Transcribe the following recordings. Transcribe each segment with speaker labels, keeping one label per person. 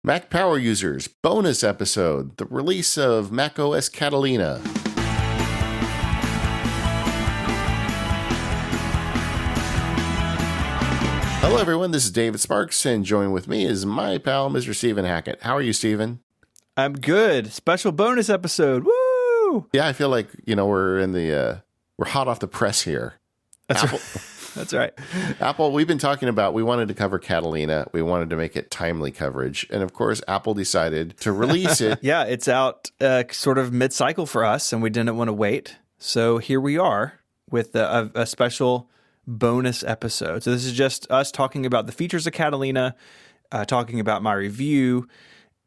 Speaker 1: Mac Power Users bonus episode, the release of macOS Catalina. Hello everyone, this is David Sparks, and joining with me is my pal, Mr. Stephen Hackett. How are you, Stephen?
Speaker 2: I'm good. Special bonus episode. Woo!
Speaker 1: Yeah, I feel like, we're in the, we're hot off the press here.
Speaker 2: That's
Speaker 1: Apple.
Speaker 2: right. That's right.
Speaker 1: Apple, we've been talking about, we wanted to cover Catalina. We wanted to make it timely coverage. And of course, Apple decided to release it.
Speaker 2: Yeah, it's out sort of mid-cycle for us, and we didn't want to wait. So here we are with a special bonus episode. So this is just us talking about the features of Catalina, talking about my review,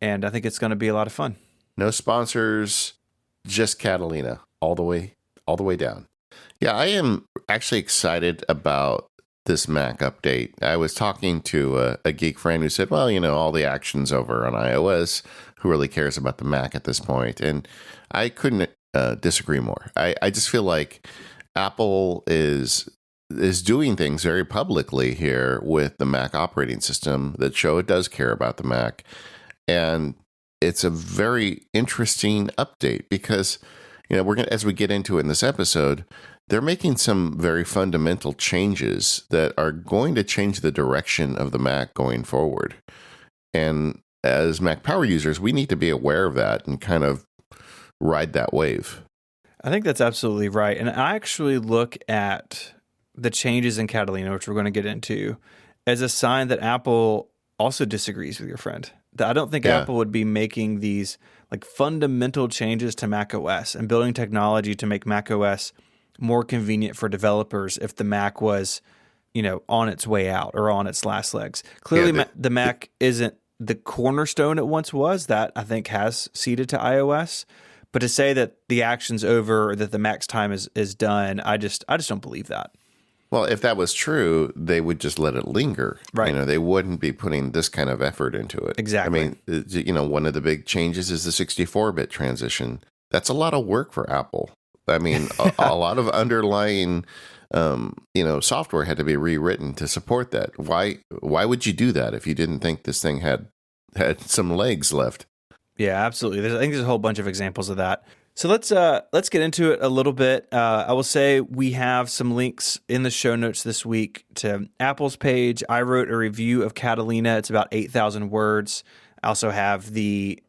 Speaker 2: and I think it's going to be a lot of fun.
Speaker 1: No sponsors, just Catalina, all the way down. Yeah, I am actually excited about this Mac update. I was talking to a geek friend who said, well, all the action's over on iOS. Who really cares about the Mac at this point? And I couldn't disagree more. I just feel like Apple is doing things very publicly here with the Mac operating system that show it does care about the Mac. And it's a very interesting update because, we're going to, as we get into it in this episode, they're making some very fundamental changes that are going to change the direction of the Mac going forward. And as Mac Power users, we need to be aware of that and kind of ride that wave.
Speaker 2: I think that's absolutely right. And I actually look at the changes in Catalina, which we're going to get into, as a sign that Apple also disagrees with your friend. I don't think Apple would be making these like fundamental changes to macOS and building technology to make macOS more convenient for developers if the Mac was, on its way out or on its last legs. Clearly, the Mac isn't the cornerstone it once was. That I think has ceded to iOS. But to say that the action's over or that the Mac's time is done, I just don't believe that.
Speaker 1: Well, if that was true, they would just let it linger.
Speaker 2: Right.
Speaker 1: They wouldn't be putting this kind of effort into it.
Speaker 2: Exactly.
Speaker 1: I mean, one of the big changes is the 64-bit transition. That's a lot of work for Apple. I mean, a lot of underlying, software had to be rewritten to support that. Why would you do that if you didn't think this thing had some legs left?
Speaker 2: Yeah, absolutely. I think there's a whole bunch of examples of that. So let's get into it a little bit. I will say we have some links in the show notes this week to Apple's page. I wrote a review of Catalina. It's about 8,000 words. I also have the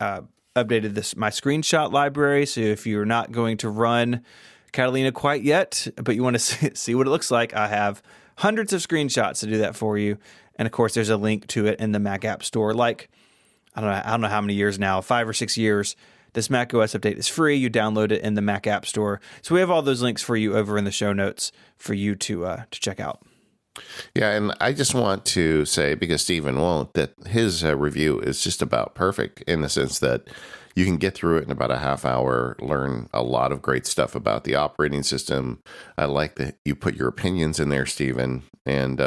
Speaker 2: updated my screenshot library. So if you're not going to run Catalina quite yet, but you want to see what it looks like, I have hundreds of screenshots to do that for you. And of course, there's a link to it in the Mac App Store. Like, I don't know how many years now, 5 or 6 years. This macOS update is free. You download it in the Mac App Store. So we have all those links for you over in the show notes for you to check out.
Speaker 1: Yeah, and I just want to say, because Stephen won't, that his review is just about perfect in the sense that you can get through it in about a half hour, learn a lot of great stuff about the operating system. I like that you put your opinions in there, Stephen, and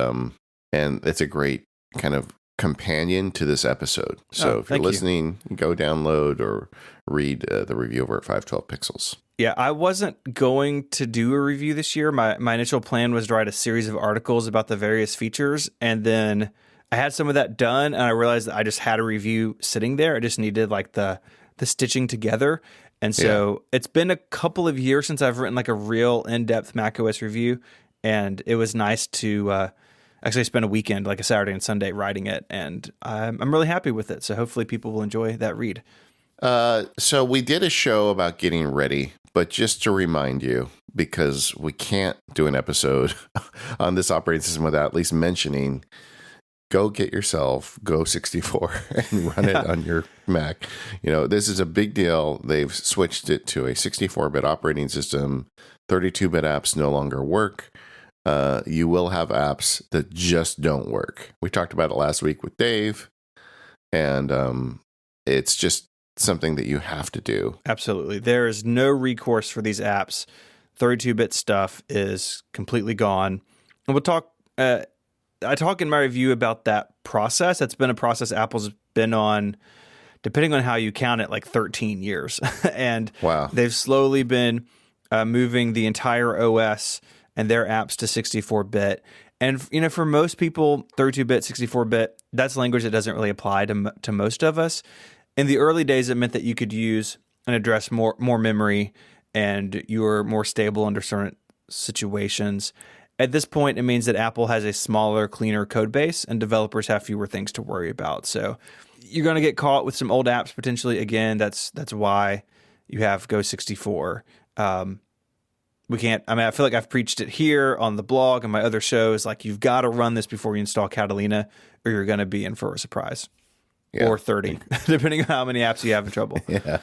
Speaker 1: it's a great kind of companion to this episode. So if you're listening, go download or read the review over at 512 Pixels.
Speaker 2: Yeah, I wasn't going to do a review this year. My initial plan was to write a series of articles about the various features, and then I had some of that done, and I realized that I just had a review sitting there. I just needed like the stitching together. And so It's been a couple of years since I've written like a real in-depth macOS review, and it was nice to actually spend a weekend, like a Saturday and Sunday, writing it, and I'm really happy with it. So hopefully people will enjoy that read.
Speaker 1: So we did a show about getting ready, but just to remind you, because we can't do an episode on this operating system without at least mentioning, go get yourself Go 64 and run it on your Mac. This is a big deal. They've switched it to a 64-bit operating system. 32-bit apps no longer work. You will have apps that just don't work. We talked about it last week with Dave, and it's just something that you have to do.
Speaker 2: Absolutely. There is no recourse for these apps. 32-bit stuff is completely gone. And we'll talk, I talk in my review about that process. That's been a process Apple's been on, depending on how you count it, like 13 years. And
Speaker 1: wow.
Speaker 2: They've slowly been moving the entire OS and their apps to 64-bit. And for most people, 32-bit, 64-bit, that's language that doesn't really apply to most of us. In the early days, it meant that you could use and address more memory, and you were more stable under certain situations. At this point, it means that Apple has a smaller, cleaner code base, and developers have fewer things to worry about. So you're going to get caught with some old apps potentially. Again, that's why you have Go 64. We can't. I mean, I feel like I've preached it here on the blog and my other shows. Like, you've got to run this before you install Catalina, or you're going to be in for a surprise. Yeah. Or 30, depending on how many apps you have in trouble.
Speaker 1: Yeah.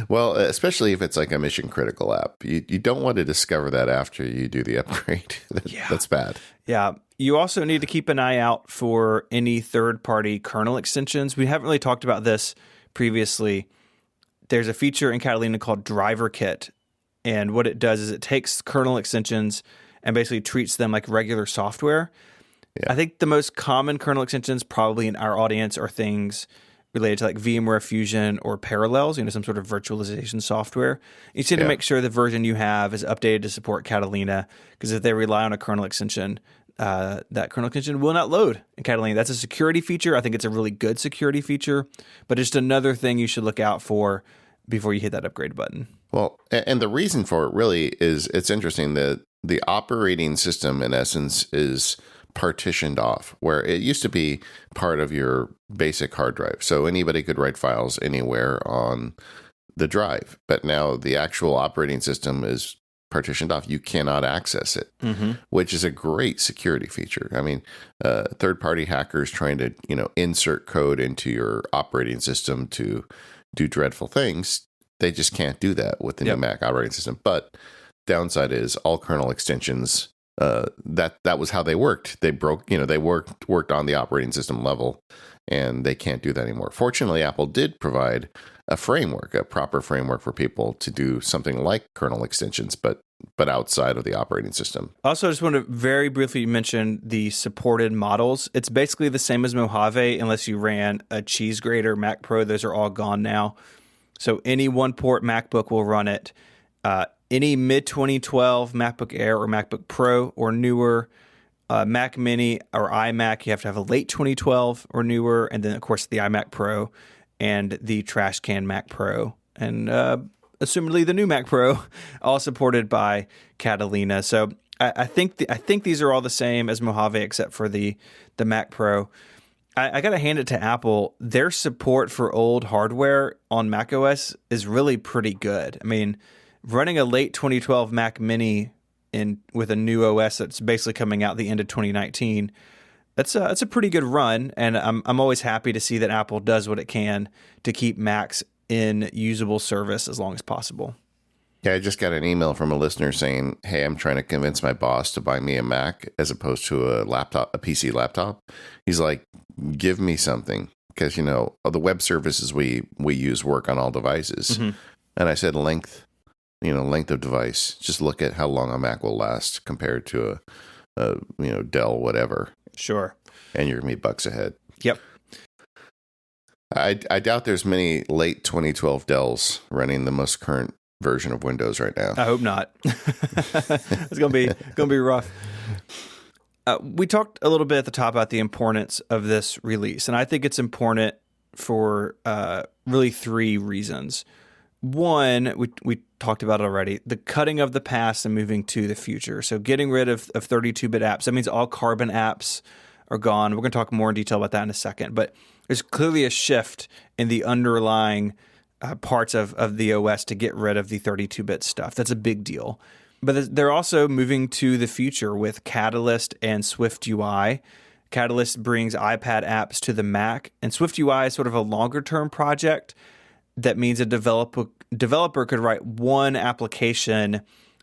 Speaker 1: Well, especially if it's like a mission critical app. You don't want to discover that after you do the upgrade. That's bad.
Speaker 2: Yeah. You also need to keep an eye out for any third-party kernel extensions. We haven't really talked about this previously. There's a feature in Catalina called Driver Kit. And what it does is it takes kernel extensions and basically treats them like regular software. Yeah. I think the most common kernel extensions probably in our audience are things related to like VMware Fusion or Parallels, some sort of virtualization software. You need to make sure the version you have is updated to support Catalina, because if they rely on a kernel extension, that kernel extension will not load in Catalina. That's a security feature. I think it's a really good security feature, but just another thing you should look out for before you hit that upgrade button.
Speaker 1: Well, and the reason for it really is, it's interesting that the operating system in essence is partitioned off, where it used to be part of your basic hard drive. So anybody could write files anywhere on the drive. But now the actual operating system is partitioned off. You cannot access it, which is a great security feature. I mean, third-party hackers trying to, insert code into your operating system to do dreadful things, they just can't do that with the new Mac operating system. But downside is all kernel extensions, that was how they worked. They broke, they worked on the operating system level, and they can't do that anymore. Fortunately, Apple did provide a framework, a proper framework for people to do something like kernel extensions, but outside of the operating system.
Speaker 2: Also, I just want to very briefly mention the supported models. It's basically the same as Mojave, unless you ran a cheese grater Mac Pro. Those are all gone now. So any one-port MacBook will run it. Any mid-2012 MacBook Air or MacBook Pro or newer, Mac Mini or iMac, you have to have a late 2012 or newer, and then, of course, the iMac Pro and the trash can Mac Pro, and assumedly the new Mac Pro, all supported by Catalina. So I think these are all the same as Mojave, except for the Mac Pro. I got to hand it to Apple. Their support for old hardware on macOS is really pretty good. I mean, running a late 2012 Mac Mini with a new OS that's basically coming out the end of 2019, that's a pretty good run. And I'm always happy to see that Apple does what it can to keep Macs in usable service as long as possible.
Speaker 1: Yeah, I just got an email from a listener saying, "Hey, I'm trying to convince my boss to buy me a Mac as opposed to a PC laptop." He's like, "Give me something, because the web services we use work on all devices." And I said, length of device. Just look at how long a Mac will last compared to a Dell whatever.
Speaker 2: Sure.
Speaker 1: And you're gonna be bucks ahead.
Speaker 2: Yep.
Speaker 1: I doubt there's many late 2012 Dells running the most current version of Windows right now.
Speaker 2: I hope not. It's gonna be rough. We talked a little bit at the top about the importance of this release, and I think it's important for really three reasons. One, we talked about it already, the cutting of the past and moving to the future. So getting rid of 32-bit apps. That means all Carbon apps are gone. We're going to talk more in detail about that in a second. But there's clearly a shift in the underlying parts of the OS to get rid of the 32-bit stuff. That's a big deal. But they're also moving to the future with Catalyst and Swift UI. Catalyst brings iPad apps to the Mac, and Swift UI is sort of a longer-term project. That means a developer could write one application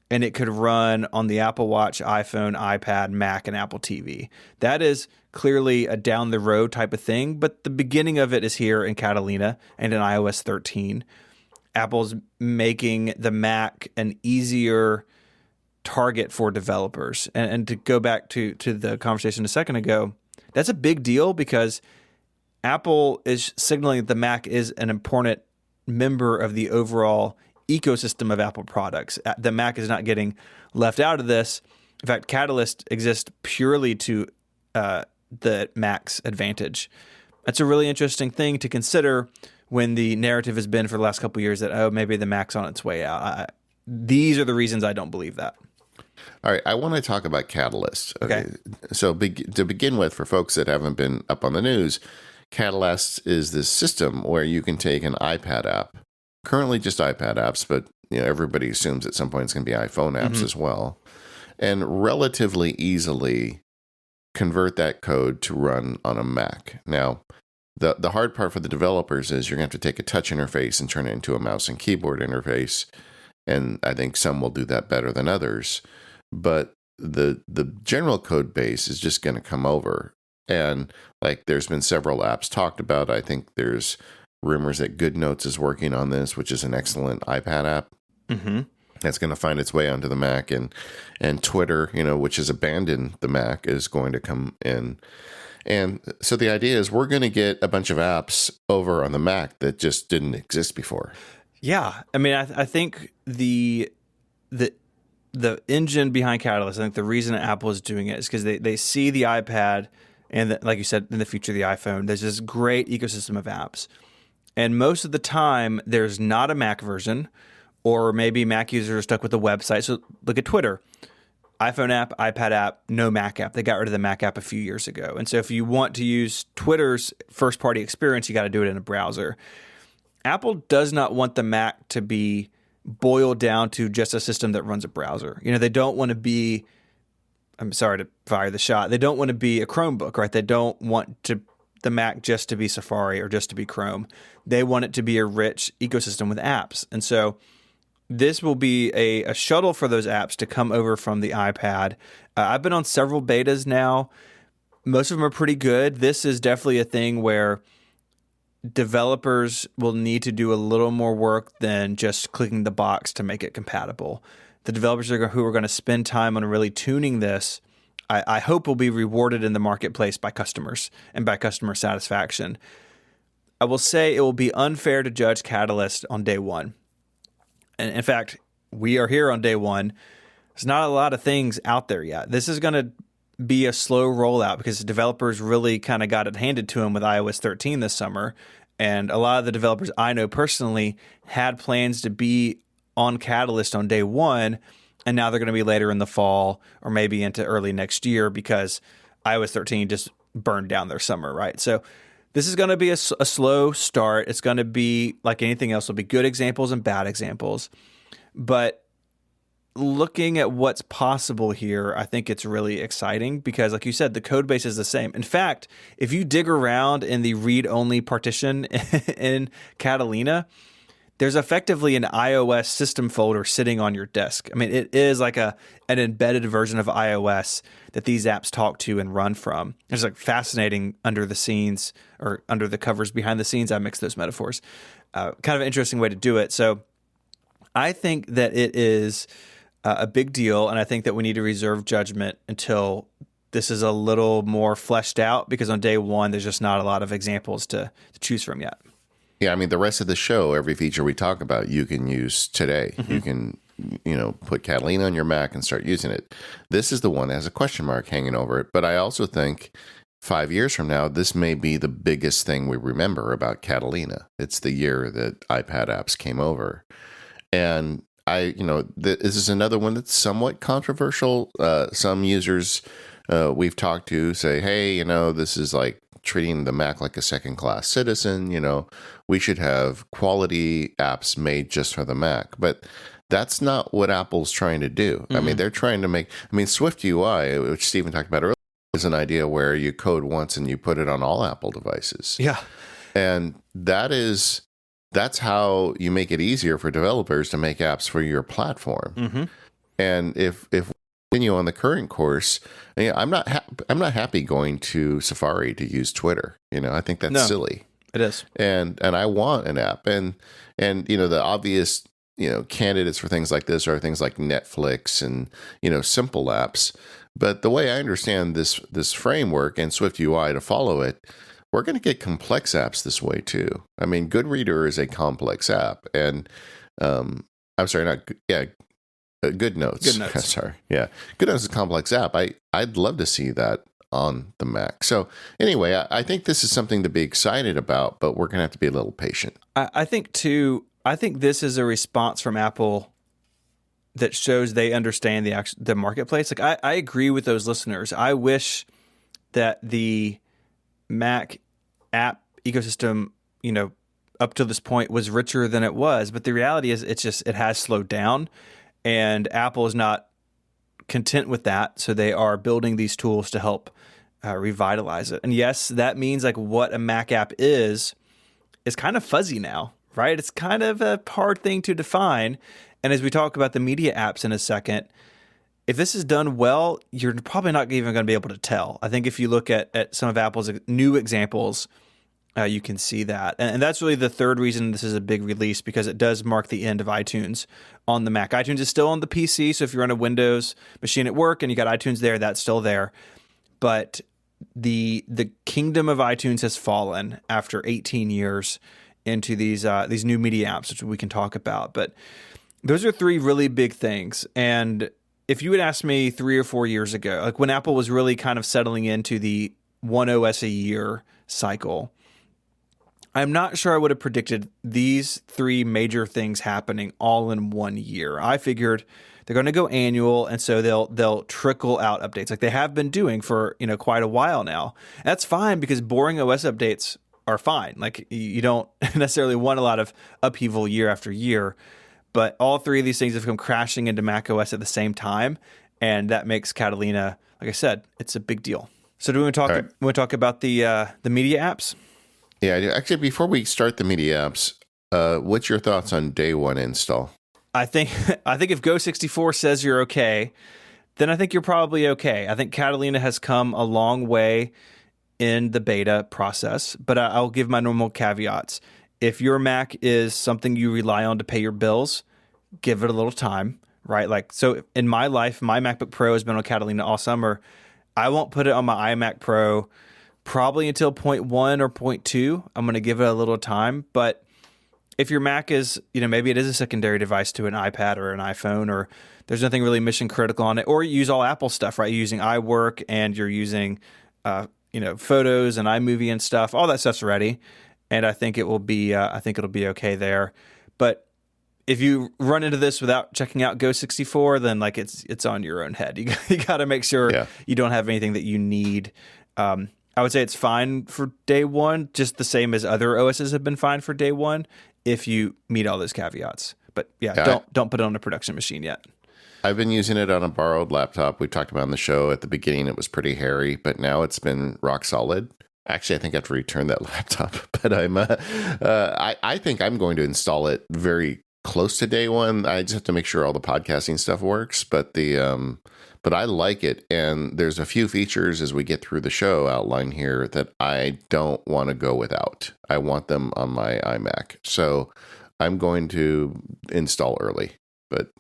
Speaker 2: and it could run on the Apple Watch, iPhone, iPad, Mac, and Apple TV. That is clearly a down the road type of thing, but the beginning of it is here in Catalina and in iOS 13. Apple's making the Mac an easier target for developers. And to go back to the conversation a second ago, that's a big deal because Apple is signaling that the Mac is an important member of the overall ecosystem of Apple products. The Mac is not getting left out of this. In fact, Catalyst exists purely to the Mac's advantage. That's a really interesting thing to consider when the narrative has been for the last couple of years that, oh, maybe the Mac's on its way out. These are the reasons I don't believe that.
Speaker 1: All right, I want to talk about Catalyst.
Speaker 2: Okay.
Speaker 1: So to begin with, for folks that haven't been up on the news, Catalyst is this system where you can take an iPad app, currently just iPad apps, but everybody assumes at some point it's going to be iPhone apps as well, and relatively easily convert that code to run on a Mac. Now, the hard part for the developers is you're going to have to take a touch interface and turn it into a mouse and keyboard interface, and I think some will do that better than others. But the general code base is just going to come over. And like there's been several apps talked about. I think there's rumors that GoodNotes is working on this, which is an excellent iPad app. That's going to find its way onto the Mac. And Twitter, which has abandoned the Mac, is going to come in. And so the idea is we're going to get a bunch of apps over on the Mac that just didn't exist before.
Speaker 2: Yeah. I mean, I think the engine behind Catalyst, I think the reason Apple is doing it is because they see the iPad and, like you said, in the future, the iPhone. There's this great ecosystem of apps. And most of the time, there's not a Mac version, or maybe Mac users are stuck with the website. So look at Twitter. iPhone app, iPad app, no Mac app. They got rid of the Mac app a few years ago. And so if you want to use Twitter's first-party experience, you got to do it in a browser. Apple does not want the Mac to be boiled down to just a system that runs a browser. They don't want to be, I'm sorry to fire the shot, they don't want to be a Chromebook, right? They don't want the Mac just to be Safari or just to be Chrome. They want it to be a rich ecosystem with apps. And so this will be a shuttle for those apps to come over from the iPad. I've been on several betas now. Most of them are pretty good. This is definitely a thing where developers will need to do a little more work than just clicking the box to make it compatible. The developers who are going to spend time on really tuning this, I hope will be rewarded in the marketplace by customers and by customer satisfaction. I will say it will be unfair to judge Catalyst on day one. And in fact, we are here on day one. There's not a lot of things out there yet. This is going to be a slow rollout because developers really kind of got it handed to them with iOS 13 this summer. And a lot of the developers I know personally had plans to be on Catalyst on day one, and now they're going to be later in the fall or maybe into early next year because iOS 13 just burned down their summer, right? So this is going to be a slow start. It's going to be like anything else. There'll be good examples and bad examples. But looking at what's possible here, I think it's really exciting because, like you said, the code base is the same. In fact, if you dig around in the read-only partition in Catalina, there's effectively an iOS system folder sitting on your desk. I mean, it is like an embedded version of iOS that these apps talk to and run from. It's like fascinating under the scenes or under the covers behind the scenes. I mix those metaphors. Kind of an interesting way to do it. So I think that it is a big deal, and I think that we need to reserve judgment until this is a little more fleshed out because on day one, there's just not a lot of examples to choose from yet.
Speaker 1: Yeah, I mean, the rest of the show, every feature we talk about, you can use today. You can, put Catalina on your Mac and start using it. This is the one that has a question mark hanging over it. But I also think 5 years from now, this may be the biggest thing we remember about Catalina. It's the year that iPad apps came over. And this is another one that's somewhat controversial. Some users we've talked to say, hey, this is like treating the Mac like a second-class citizen. We should have quality apps made just for the Mac. But that's not what Apple's trying to do. I mean, they're trying to make, Swift UI, which Stephen talked about earlier, is an idea where you code once and you put it on all Apple devices.
Speaker 2: Yeah.
Speaker 1: And that's how you make it easier for developers to make apps for your platform. And if we continue on the current course, I'm not happy going to Safari to use Twitter. I think that's silly.
Speaker 2: It is.
Speaker 1: And I want an app. And the obvious candidates for things like this are things like Netflix and simple apps. But the way I understand this framework and Swift UI to follow it, we're going to get complex apps this way too. I mean, Goodreader is a complex app, and Good Notes.
Speaker 2: Good Notes.
Speaker 1: Sorry. Yeah. Good Notes is a complex app. I'd love to see that on the Mac. So anyway, I think this is something to be excited about, but we're going to have to be a little patient.
Speaker 2: I think too, I think this is a response from Apple that shows they understand the marketplace. Like I agree with those listeners. I wish that the Mac app ecosystem, up to this point was richer than it was. But the reality is it has slowed down, and Apple is not content with that. So they are building these tools to help revitalize it. And yes, that means like what a Mac app is kind of fuzzy now, right? It's kind of a hard thing to define. And as we talk about the media apps in a second, if this is done well, you're probably not even going to be able to tell. I think if you look at some of Apple's new examples, you can see that. And that's really the third reason this is a big release, because it does mark the end of iTunes on the Mac. iTunes is still on the PC, so if you're on a Windows machine at work and you got iTunes there, that's still there. But the kingdom of iTunes has fallen after 18 years into these new media apps, which we can talk about. But those are three really big things. And if you had asked me 3 or 4 years ago, like when Apple was really kind of settling into the one OS a year cycle, I'm not sure I would have predicted these three major things happening all in 1 year. I figured they're going to go annual, and so they'll trickle out updates like they have been doing for quite a while now. That's fine, because boring OS updates are fine. Like you don't necessarily want a lot of upheaval year after year, but all three of these things have come crashing into macOS at the same time, and that makes Catalina, like I said, it's a big deal. So do we want to talk about the media apps?
Speaker 1: Yeah, actually, before we start the media apps, what's your thoughts on day one install?
Speaker 2: I think if Go64 says you're okay, then I think you're probably okay. I think Catalina has come a long way in the beta process, but I'll give my normal caveats. If your Mac is something you rely on to pay your bills, give it a little time, right? Like, so in my life, my MacBook Pro has been on Catalina all summer. I won't put it on my iMac Pro probably until 0.1 or 0.2. I'm going to give it a little time. But if your Mac is, maybe it is a secondary device to an iPad or an iPhone, or there's nothing really mission critical on it, or you use all Apple stuff, right? You're using iWork and you're using, Photos and iMovie and stuff. All that stuff's ready, and I think it'll be okay there. But if you run into this without checking out Go64, then like it's on your own head. You got to make sure you don't have anything that you need. I would say it's fine for day one, just the same as other OSs have been fine for day one if you meet all those caveats. But don't put it on a production machine yet.
Speaker 1: I've been using it on a borrowed laptop. We talked about on the show at the beginning, it was pretty hairy, but now it's been rock solid. Actually, I think I have to return that laptop, but I think I'm going to install it very close to day one. I just have to make sure all the podcasting stuff works, but but I like it. And there's a few features as we get through the show outline here that I don't want to go without. I want them on my iMac. So I'm going to install early, but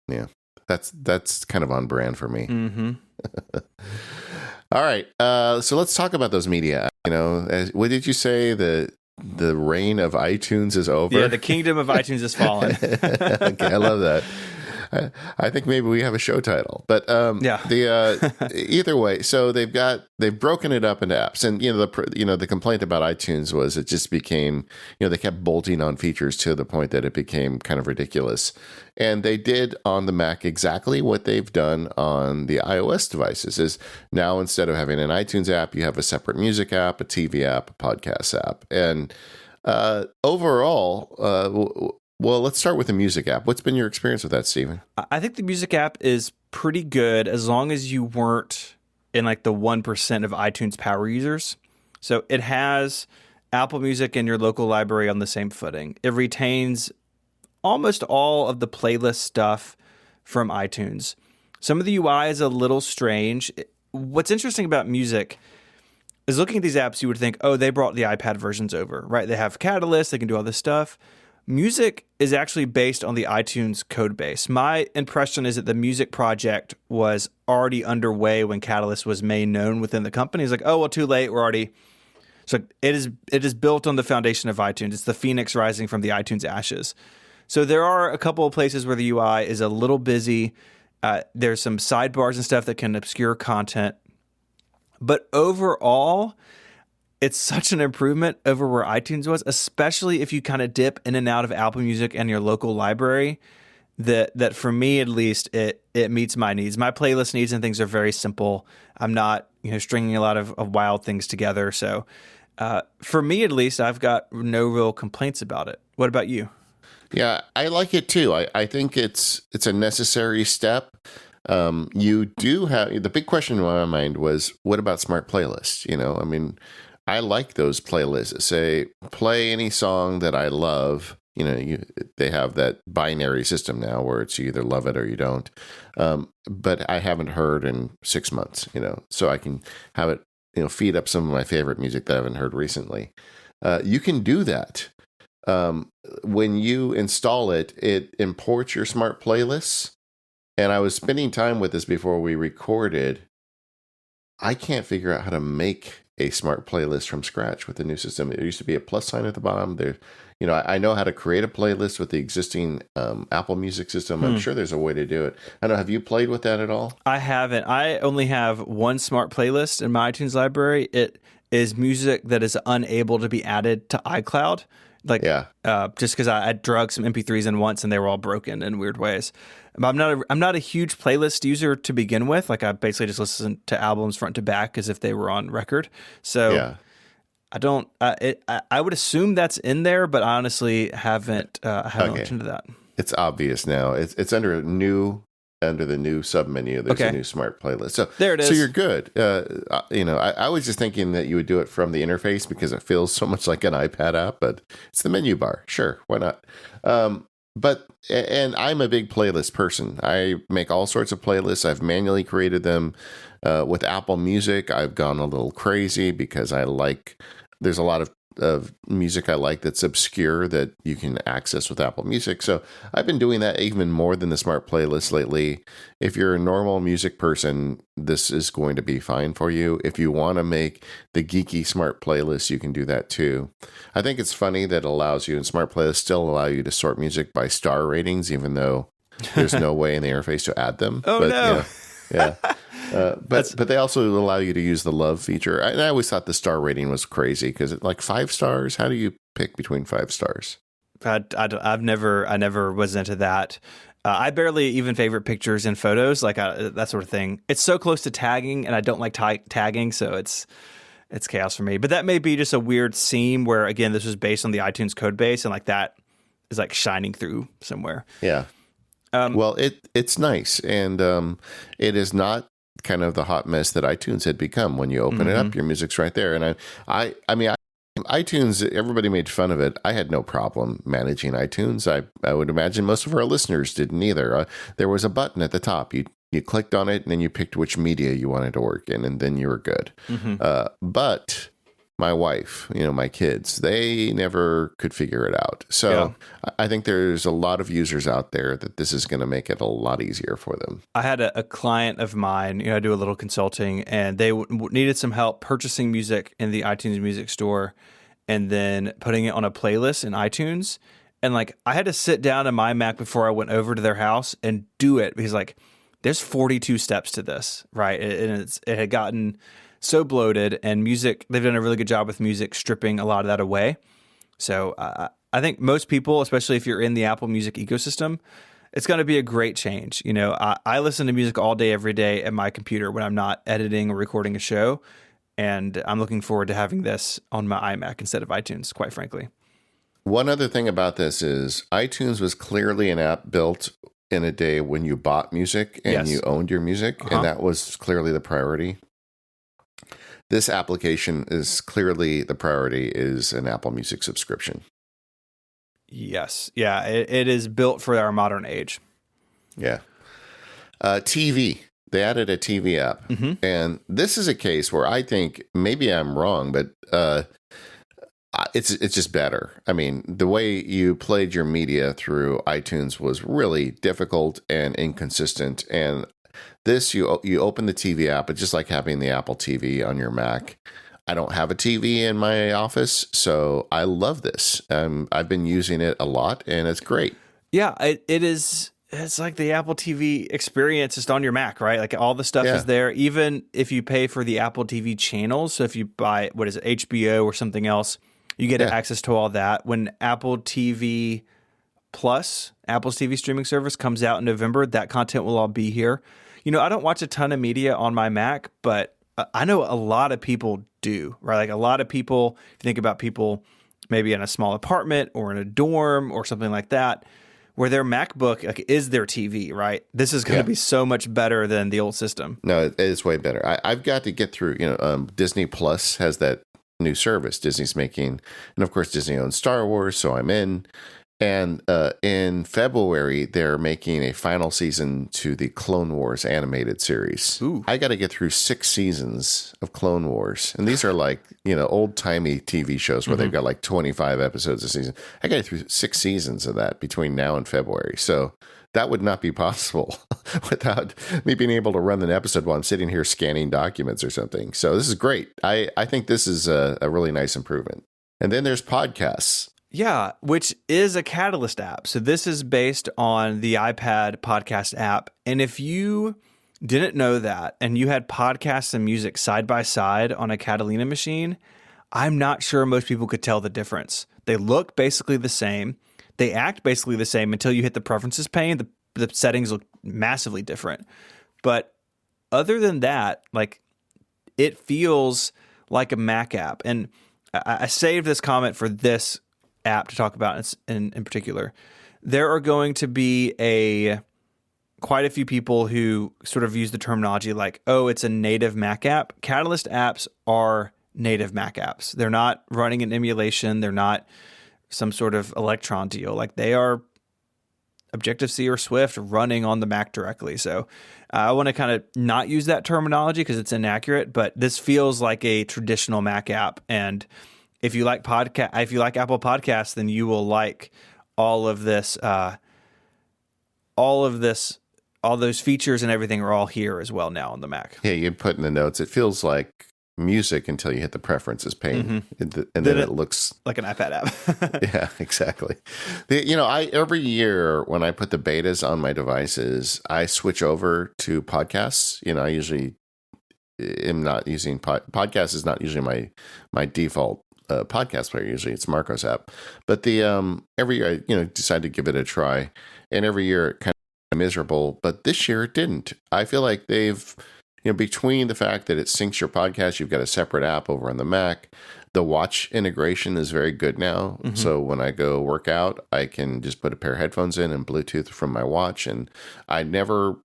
Speaker 1: yeah, that's kind of on brand for me.
Speaker 2: Mm-hmm.
Speaker 1: All right. So let's talk about those media. What did you say? The reign of iTunes is over?
Speaker 2: Yeah, the kingdom of iTunes has fallen.
Speaker 1: Okay, I love that. I think maybe we have a show title, but either way, so they've broken it up into apps, and the complaint about iTunes was it just became they kept bolting on features to the point that it became kind of ridiculous, and they did on the Mac exactly what they've done on the iOS devices. Is now instead of having an iTunes app, you have a separate music app, a TV app, a podcast app, and overall. Well, let's start with the music app. What's been your experience with that, Stephen?
Speaker 2: I think the music app is pretty good as long as you weren't in like the 1% of iTunes power users. So it has Apple Music and your local library on the same footing. It retains almost all of the playlist stuff from iTunes. Some of the UI is a little strange. What's interesting about music is looking at these apps, you would think, oh, they brought the iPad versions over, right? They have Catalyst, they can do all this stuff. Music is actually based on the iTunes code base. My impression is that the music project was already underway when Catalyst was made known within the company. It's like, oh, well, too late. We're already... So it is built on the foundation of iTunes. It's the phoenix rising from the iTunes ashes. So there are a couple of places where the UI is a little busy. There's some sidebars and stuff that can obscure content. But overall, it's such an improvement over where iTunes was, especially if you kind of dip in and out of Apple Music and your local library. That for me at least, it meets my needs. My playlist needs and things are very simple. I'm not stringing a lot of wild things together. So for me at least, I've got no real complaints about it. What about you?
Speaker 1: Yeah, I like it too. I think it's a necessary step. You do have the big question in my mind was, what about smart playlists? I mean, I like those playlists that say play any song that I love. They have that binary system now where it's you either love it or you don't. But I haven't heard in 6 months. So I can have it feed up some of my favorite music that I haven't heard recently. You can do that. When you install it, it imports your smart playlists. And I was spending time with this before we recorded. I can't figure out how to make a smart playlist from scratch with the new system. There used to be a plus sign at the bottom. There, I know how to create a playlist with the existing Apple Music system. I'm sure there's a way to do it. I don't know. Have you played with that at all?
Speaker 2: I haven't. I only have one smart playlist in my iTunes library. It is music that is unable to be added to iCloud. Just because I drug some MP3s in once and they were all broken in weird ways. But I'm not a huge playlist user to begin with. Like I basically just listen to albums front to back as if they were on record. So yeah. I don't. I would assume that's in there, but I honestly haven't looked into that.
Speaker 1: It's obvious now. It's under the new submenu. There's a new smart playlist. So
Speaker 2: there it is.
Speaker 1: So you're good. I was just thinking that you would do it from the interface because it feels so much like an iPad app, but it's the menu bar. Sure, why not? And I'm a big playlist person. I make all sorts of playlists. I've manually created them. With Apple Music, I've gone a little crazy because there's a lot of music I like that's obscure that you can access with Apple Music. So I've been doing that even more than the smart playlist lately. If you're a normal music person, this is going to be fine for you. If you want to make the geeky smart playlist, you can do that too. I think it's funny that it allows you, and smart playlists still allow you to sort music by star ratings, even though there's no way in the interface to add them.
Speaker 2: No.
Speaker 1: Yeah. But they also allow you to use the love feature. And I always thought the star rating was crazy because like 5 stars. How do you pick between 5 stars?
Speaker 2: I never was into that. I barely even favorite pictures and photos, like that sort of thing. It's so close to tagging, and I don't like tagging, so it's chaos for me. But that may be just a weird seam where, again, this was based on the iTunes code base, and like that is like shining through somewhere.
Speaker 1: Yeah. Well, it's nice, and it is not kind of the hot mess that iTunes had become. When you open it up, your music's right there. And I mean, iTunes, everybody made fun of it. I had no problem managing iTunes. I would imagine most of our listeners didn't either. There was a button at the top. You clicked on it, and then you picked which media you wanted to work in, and then you were good. But my wife, my kids, they never could figure it out. So yeah. I think there's a lot of users out there that this is going to make it a lot easier for them.
Speaker 2: I had a client of mine, I do a little consulting, and they needed some help purchasing music in the iTunes Music Store and then putting it on a playlist in iTunes. And like, I had to sit down in my Mac before I went over to their house and do it because like, there's 42 steps to this, right? And it had gotten so bloated, and music, they've done a really good job with music stripping a lot of that away. So I think most people, especially if you're in the Apple Music ecosystem, it's going to be a great change. I listen to music all day, every day at my computer when I'm not editing or recording a show. And I'm looking forward to having this on my iMac instead of iTunes, quite frankly.
Speaker 1: One other thing about this is iTunes was clearly an app built in a day when you bought music and you owned your music. And that was clearly the priority. This application is clearly the priority is an Apple Music subscription.
Speaker 2: Yes. Yeah, it is built for our modern age.
Speaker 1: Yeah. TV. They added a TV app. And this is a case where I think maybe I'm wrong, but it's just better. I mean, the way you played your media through iTunes was really difficult and inconsistent. And this, you open the TV app, it's just like having the Apple TV on your Mac. I don't have a TV in my office, so I love this. I've been using it a lot, and it's great.
Speaker 2: Yeah, it is. It's like the Apple TV experience just on your Mac, right? Like all the stuff
Speaker 1: Yeah.
Speaker 2: is there. Even if you pay for the Apple TV channels, so if you buy what is it, HBO or something else, you get
Speaker 1: Yeah.
Speaker 2: access to all that. When Apple TV Plus, Apple's TV streaming service comes out in November, that content will all be here. I don't watch a ton of media on my Mac, but I know a lot of people do, right? Like a lot of people, if you think about people maybe in a small apartment or in a dorm or something like that, where their MacBook like is their TV, right? This is going to be so much better than the old system.
Speaker 1: No, it is way better. I've got to get through, Disney Plus has that new service Disney's making. And of course, Disney owns Star Wars, so I'm in. And in February, they're making a final season to the Clone Wars animated series.
Speaker 2: Ooh.
Speaker 1: I got to get through 6 seasons of Clone Wars. And these are like, old-timey TV shows where they've got like 25 episodes a season. I got to get through 6 seasons of that between now and February. So that would not be possible without me being able to run an episode while I'm sitting here scanning documents or something. So this is great. I think this is a really nice improvement. And then there's podcasts.
Speaker 2: Yeah, which is a Catalyst app. So this is based on the iPad podcast app. And if you didn't know that and you had podcasts and music side by side on a Catalina machine, I'm not sure most people could tell the difference. They look basically the same. They act basically the same until you hit the preferences pane. The settings look massively different. But other than that, like it feels like a Mac app. And I saved this comment for this app to talk about in particular. There are going to be quite a few people who sort of use the terminology like, oh, it's a native Mac app. Catalyst apps are native Mac apps. They're not running an emulation. They're not some sort of Electron deal. Like they are Objective-C or Swift running on the Mac directly. So I want to kind of not use that terminology because it's inaccurate, but this feels like a traditional Mac app. And if you like Apple Podcasts, then you will like all those features and everything are all here as well now on the Mac.
Speaker 1: Yeah, you put in the notes. It feels like music until you hit the preferences pane, and then it looks
Speaker 2: like an iPad app.
Speaker 1: Yeah, exactly. Every year when I put the betas on my devices, I switch over to podcasts. I usually am not using podcasts is not usually my default podcast player. Usually it's macOS app, but the every year I decide to give it a try, and every year it kind of miserable. But this year it didn't. I feel like they've between the fact that it syncs your podcast, you've got a separate app over on the Mac. The watch integration is very good now. So when I go work out, I can just put a pair of headphones in and Bluetooth from my watch, and I never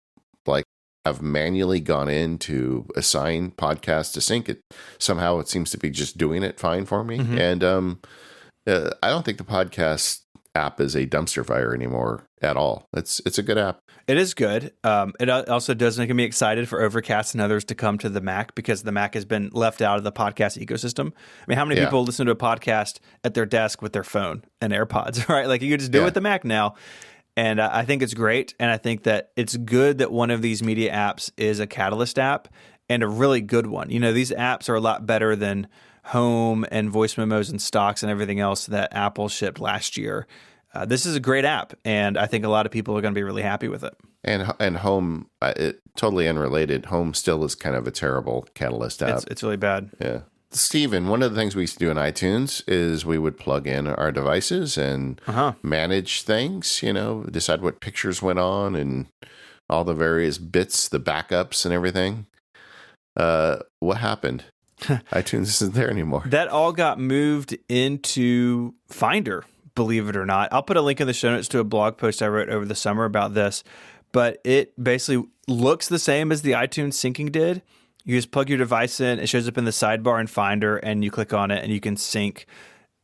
Speaker 1: have manually gone in to assign podcasts to sync it. Somehow it seems to be just doing it fine for me. And I don't think the podcast app is a dumpster fire anymore at all. It's a good app.
Speaker 2: It is good. It also does make me excited for Overcast and others to come to the Mac because the Mac has been left out of the podcast ecosystem. I mean, how many people listen to a podcast at their desk with their phone and AirPods, right? Like you can just do it with the Mac now. And I think it's great. And I think that it's good that one of these media apps is a Catalyst app and a really good one. These apps are a lot better than Home and voice memos and stocks and everything else that Apple shipped last year. This is a great app, and I think a lot of people are going to be really happy with it.
Speaker 1: And Home, totally unrelated, Home still is kind of a terrible Catalyst app.
Speaker 2: It's really bad.
Speaker 1: Yeah. Steven, one of the things we used to do in iTunes is we would plug in our devices and manage things, decide what pictures went on and all the various bits, the backups and everything. What happened? iTunes isn't there anymore.
Speaker 2: That all got moved into Finder, believe it or not. I'll put a link in the show notes to a blog post I wrote over the summer about this, but it basically looks the same as the iTunes syncing did. You just plug your device in, it shows up in the sidebar in Finder, and you click on it, and you can sync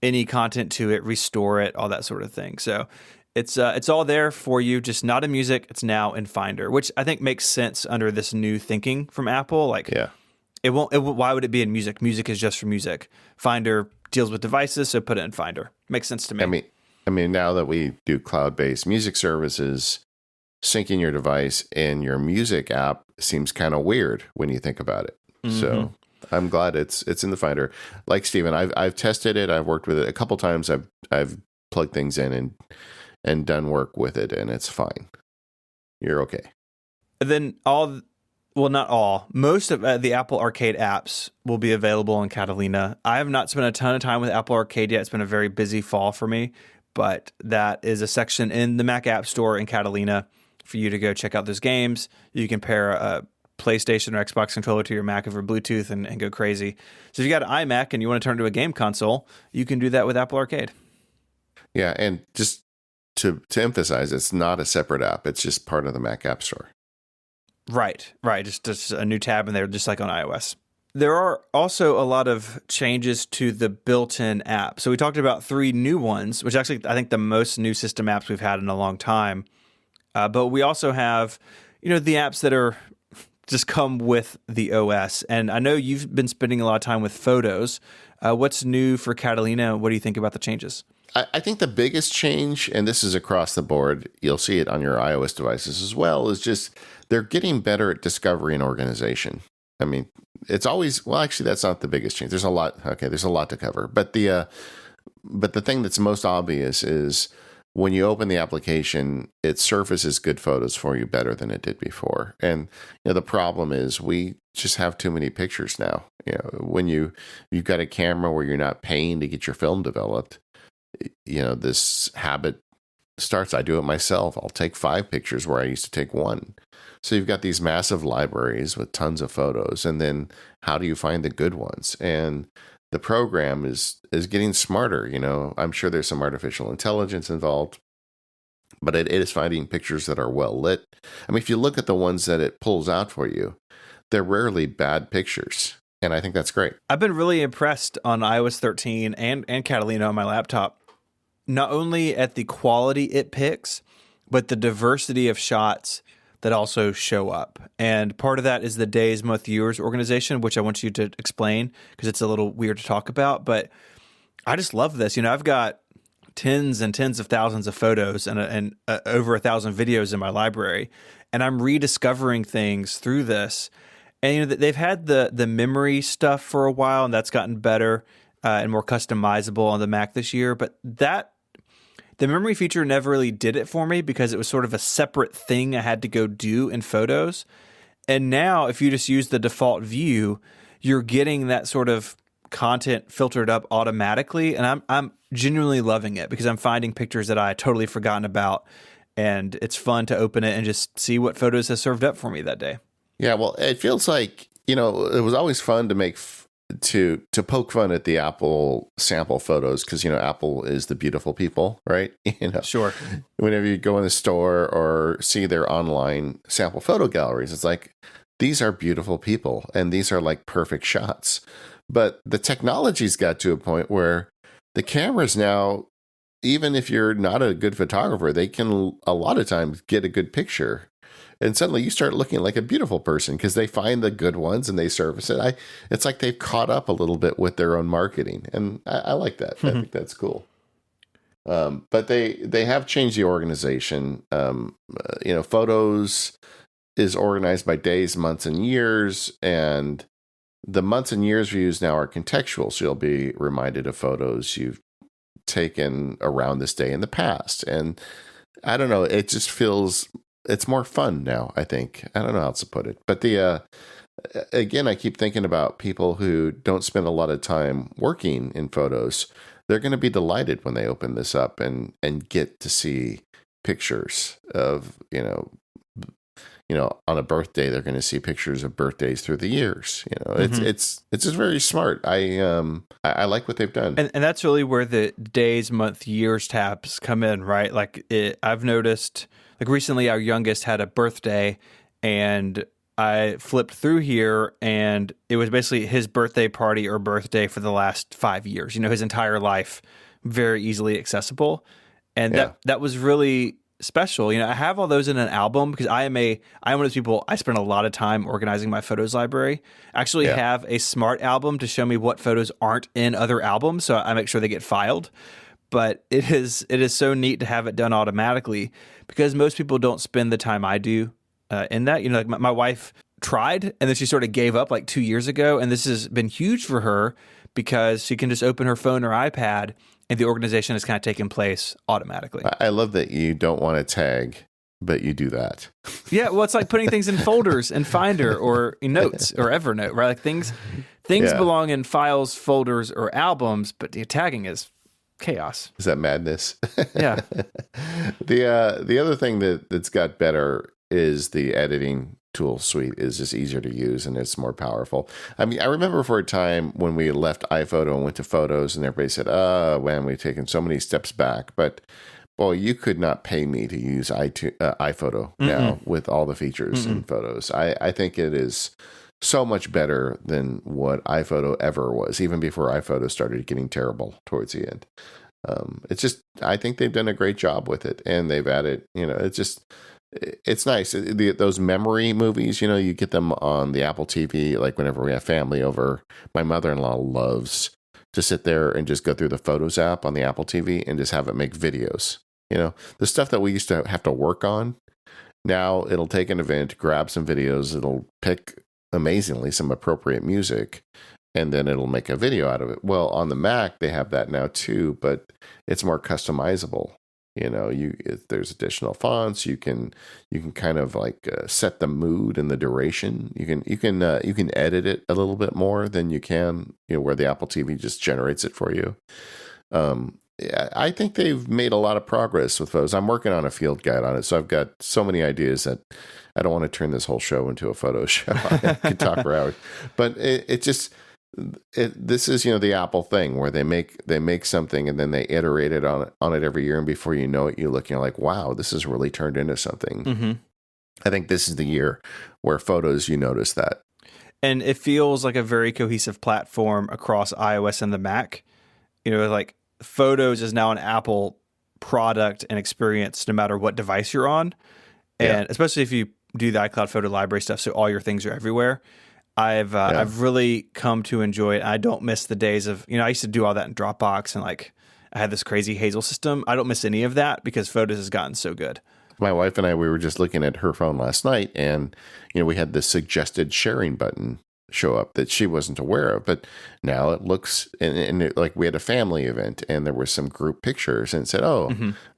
Speaker 2: any content to it, restore it, all that sort of thing. So it's all there for you, just not in music. It's now in Finder, which I think makes sense under this new thinking from Apple. It won't. Why would it be in music? Music is just for music. Finder deals with devices, so put it in Finder. Makes sense to me.
Speaker 1: I mean, now that we do cloud-based music services, syncing your device in your music app seems kind of weird when you think about it. So I'm glad it's in the Finder. Like Steven, I've tested it. I've worked with it a couple times. I've plugged things in, and and done work with it, and it's fine. You're okay.
Speaker 2: And then not all, most of the Apple Arcade apps will be available in Catalina. I have not spent a ton of time with Apple Arcade yet. It's been a very busy fall for me, but that is a section in the Mac App Store in Catalina for you to go check out those games. You can pair a PlayStation or Xbox controller to your Mac over Bluetooth and go crazy. So if you got an iMac and you want to turn to a game console, you can do that with Apple Arcade.
Speaker 1: Yeah, and just to emphasize, it's not a separate app. It's just part of the Mac App Store.
Speaker 2: Right. Just a new tab in there, just like on iOS. There are also a lot of changes to the built-in app. So we talked about 3 new ones, which actually I think the most new system apps we've had in a long time. But we also have, the apps that are just come with the OS. And I know you've been spending a lot of time with Photos. What's new for Catalina? What do you think about the changes?
Speaker 1: I think the biggest change, and this is across the board, you'll see it on your iOS devices as well, is just they're getting better at discovery and organization. I mean, it's always, well, actually, that's not the biggest change. There's a lot to cover. But the thing that's most obvious is when you open the application, it surfaces good photos for you better than it did before. And the problem is we just have too many pictures now. When you've got a camera where you're not paying to get your film developed, this habit starts. I do it myself. I'll take 5 pictures where I used to take 1. So you've got these massive libraries with tons of photos, and then how do you find the good ones? And the program is getting smarter. I'm sure there's some artificial intelligence involved, but it is finding pictures that are well lit. I mean, if you look at the ones that it pulls out for you, they're rarely bad pictures. And I think that's great.
Speaker 2: I've been really impressed on iOS 13 and Catalina on my laptop, not only at the quality it picks, but the diversity of shots that also show up. And part of that is the days, month, years organization, which I want you to explain because it's a little weird to talk about. But I just love this. I've got tens and tens of thousands of photos and over 1,000 videos in my library, and I'm rediscovering things through this. And they've had the memory stuff for a while, and that's gotten better and more customizable on the Mac this year. But the memory feature never really did it for me because it was sort of a separate thing I had to go do in Photos. And now, if you just use the default view, you're getting that sort of content filtered up automatically, and I'm genuinely loving it because I'm finding pictures that I had totally forgotten about, and it's fun to open it and just see what Photos has served up for me that day.
Speaker 1: Yeah, well, it feels like, it was always fun to make to poke fun at the Apple sample photos because, Apple is the beautiful people, right?
Speaker 2: Sure.
Speaker 1: Whenever you go in the store or see their online sample photo galleries, it's like, these are beautiful people and these are like perfect shots. But the technology's got to a point where the cameras now, even if you're not a good photographer, they can a lot of times get a good picture. And suddenly you start looking like a beautiful person because they find the good ones and they surface it. It's like they've caught up a little bit with their own marketing. And I like that. I think that's cool. But they have changed the organization. Photos is organized by days, months, and years. And the months and years views now are contextual. So you'll be reminded of photos you've taken around this day in the past. And I don't know, it just feels... it's more fun now, I think. I don't know how else to put it. But again, I keep thinking about people who don't spend a lot of time working in Photos. They're going to be delighted when they open this up and get to see pictures of, on a birthday, they're going to see pictures of birthdays through the years. It's just very smart. I like what they've done.
Speaker 2: And that's really where the days, month, years tabs come in, right? I've noticed... recently, our youngest had a birthday, and I flipped through here, and it was basically his birthday party or birthday for the last 5 years. His entire life, very easily accessible, and that was really special. I have all those in an album because I am one of those people. I spend a lot of time organizing my photos library. I actually have a smart album to show me what photos aren't in other albums, so I make sure they get filed. But it is so neat to have it done automatically because most people don't spend the time I do in that. My wife tried and then she sort of gave up 2 years ago. And this has been huge for her because she can just open her phone or iPad and the organization has kind of taken place automatically.
Speaker 1: I love that you don't want to tag, but you do that.
Speaker 2: Yeah, well, it's like putting things in folders in Finder or in Notes or Evernote, right? Like things belong in files, folders, or albums, but the tagging is chaos.
Speaker 1: Is that madness?
Speaker 2: Yeah.
Speaker 1: The other thing that's got better is the editing tool suite is just easier to use and it's more powerful. I mean, I remember for a time when we left iPhoto and went to Photos and everybody said, oh, man, we've taken so many steps back. But boy, you could not pay me to use iPhoto now with all the features in Photos. I think it is so much better than what iPhoto ever was, even before iPhoto started getting terrible towards the end. It's just, I think they've done a great job with it, and they've added, it's nice. Those memory movies, you get them on the Apple TV, like whenever we have family over. My mother-in-law loves to sit there and just go through the Photos app on the Apple TV and just have it make videos. The stuff that we used to have to work on, now it'll take an event, grab some videos, it'll pick amazingly some appropriate music, and then it'll make a video out of it. Well, on the Mac, they have that now too, but it's more customizable. There's additional fonts. You can kind of like set the mood and the duration. You can edit it a little bit more than you can, where the Apple TV just generates it for you. I think they've made a lot of progress with Photos. I'm working on a field guide on it, so I've got so many ideas that I don't want to turn this whole show into a photo show. I could talk for hours, but this is the Apple thing where they make something and then they iterate it on it every year, and before you know it, you're like, wow, this has really turned into something. Mm-hmm. I think this is the year where Photos, you notice that,
Speaker 2: and it feels like a very cohesive platform across iOS and the Mac. Like Photos is now an Apple product and experience no matter what device you're on. And especially if you do the iCloud photo library stuff, so all your things are everywhere. I've really come to enjoy it. I don't miss the days of, I used to do all that in Dropbox, and like I had this crazy Hazel system. I don't miss any of that because Photos has gotten so good.
Speaker 1: My wife and I, we were just looking at her phone last night, and we had this suggested sharing button show up that she wasn't aware of, but now it looks like we had a family event and there were some group pictures and it said,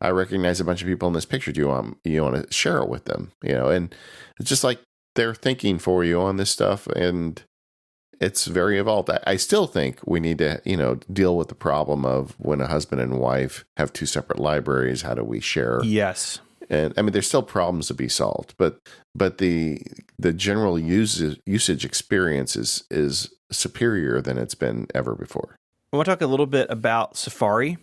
Speaker 1: I recognize a bunch of people in this picture. Do you want to share it with them? And it's just like they're thinking for you on this stuff, and it's very evolved. I still think we need to, deal with the problem of when a husband and wife have two separate libraries, how do we share?
Speaker 2: Yes.
Speaker 1: And I mean, there's still problems to be solved, but the general usage experience is superior than it's been ever before.
Speaker 2: I want to talk a little bit about Safari.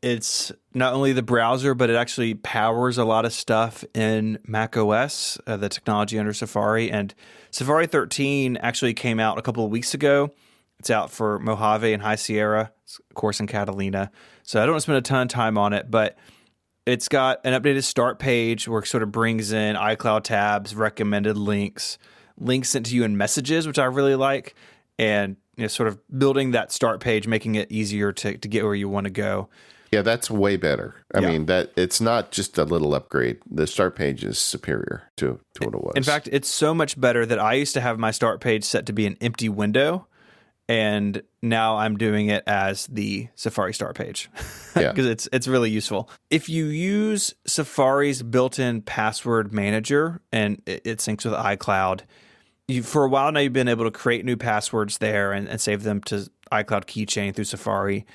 Speaker 2: It's not only the browser, but it actually powers a lot of stuff in macOS, the technology under Safari. And Safari 13 actually came out a couple of weeks ago. It's out for Mojave and High Sierra, of course, in Catalina. So I don't want to spend a ton of time on it, but it's got an updated start page where it sort of brings in iCloud tabs, recommended links sent to you in messages, which I really like, and sort of building that start page, making it easier to get where you want to go.
Speaker 1: Yeah, that's way better. I mean, that it's not just a little upgrade. The start page is superior to what it was.
Speaker 2: In fact, it's so much better that I used to have my start page set to be an empty window, and now I'm doing it as the Safari start page because it's really useful. If you use Safari's built-in password manager and it syncs with iCloud, for a while now you've been able to create new passwords there and save them to iCloud Keychain through Safari.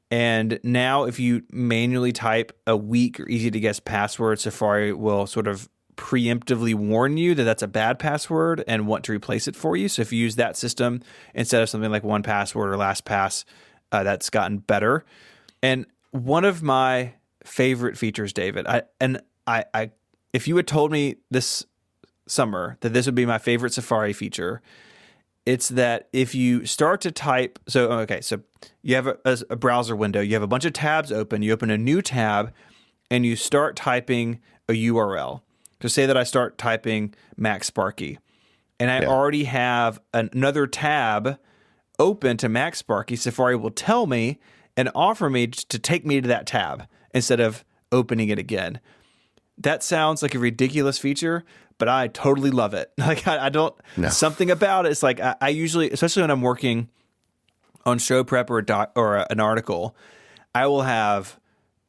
Speaker 2: And now if you manually type a weak or easy to guess password, Safari will sort of preemptively warn you that that's a bad password and want to replace it for you. So if you use that system instead of something like 1Password or LastPass, that's gotten better. And one of my favorite features, David, if you had told me this summer that this would be my favorite Safari feature, it's that if you start to type, so you have a browser window, you have a bunch of tabs open, you open a new tab and you start typing a URL. So say that I start typing MacSparky, and I already have another tab open to MacSparky. Safari will tell me and offer me to take me to that tab instead of opening it again. That sounds like a ridiculous feature, but I totally love it. Like I don't, something about it. It's like I usually, especially when I'm working on show prep or an article, I will have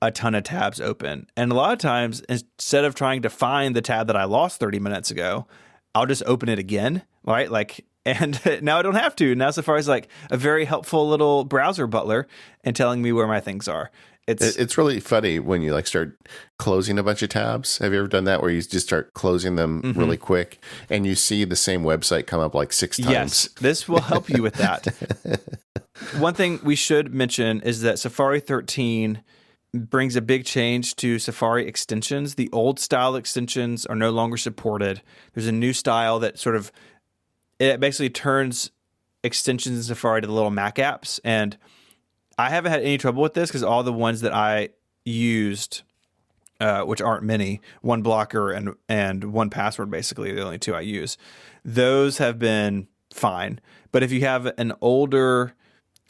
Speaker 2: a ton of tabs open. And a lot of times, instead of trying to find the tab that I lost 30 minutes ago, I'll just open it again, right? Like, and now I don't have to. Now Safari's like a very helpful little browser butler and telling me where my things are.
Speaker 1: It's really funny when you like start closing a bunch of tabs. Have you ever done that where you just start closing them really quick and you see the same website come up like 6 times?
Speaker 2: Yes, this will help you with that. One thing we should mention is that Safari 13 brings a big change to Safari extensions. The old style extensions are no longer supported. There's a new style that sort of, it basically turns extensions in Safari to the little Mac apps. And I haven't had any trouble with this because all the ones that I used, which aren't many, One Blocker and One Password, basically the only two I use, those have been fine. But if you have an older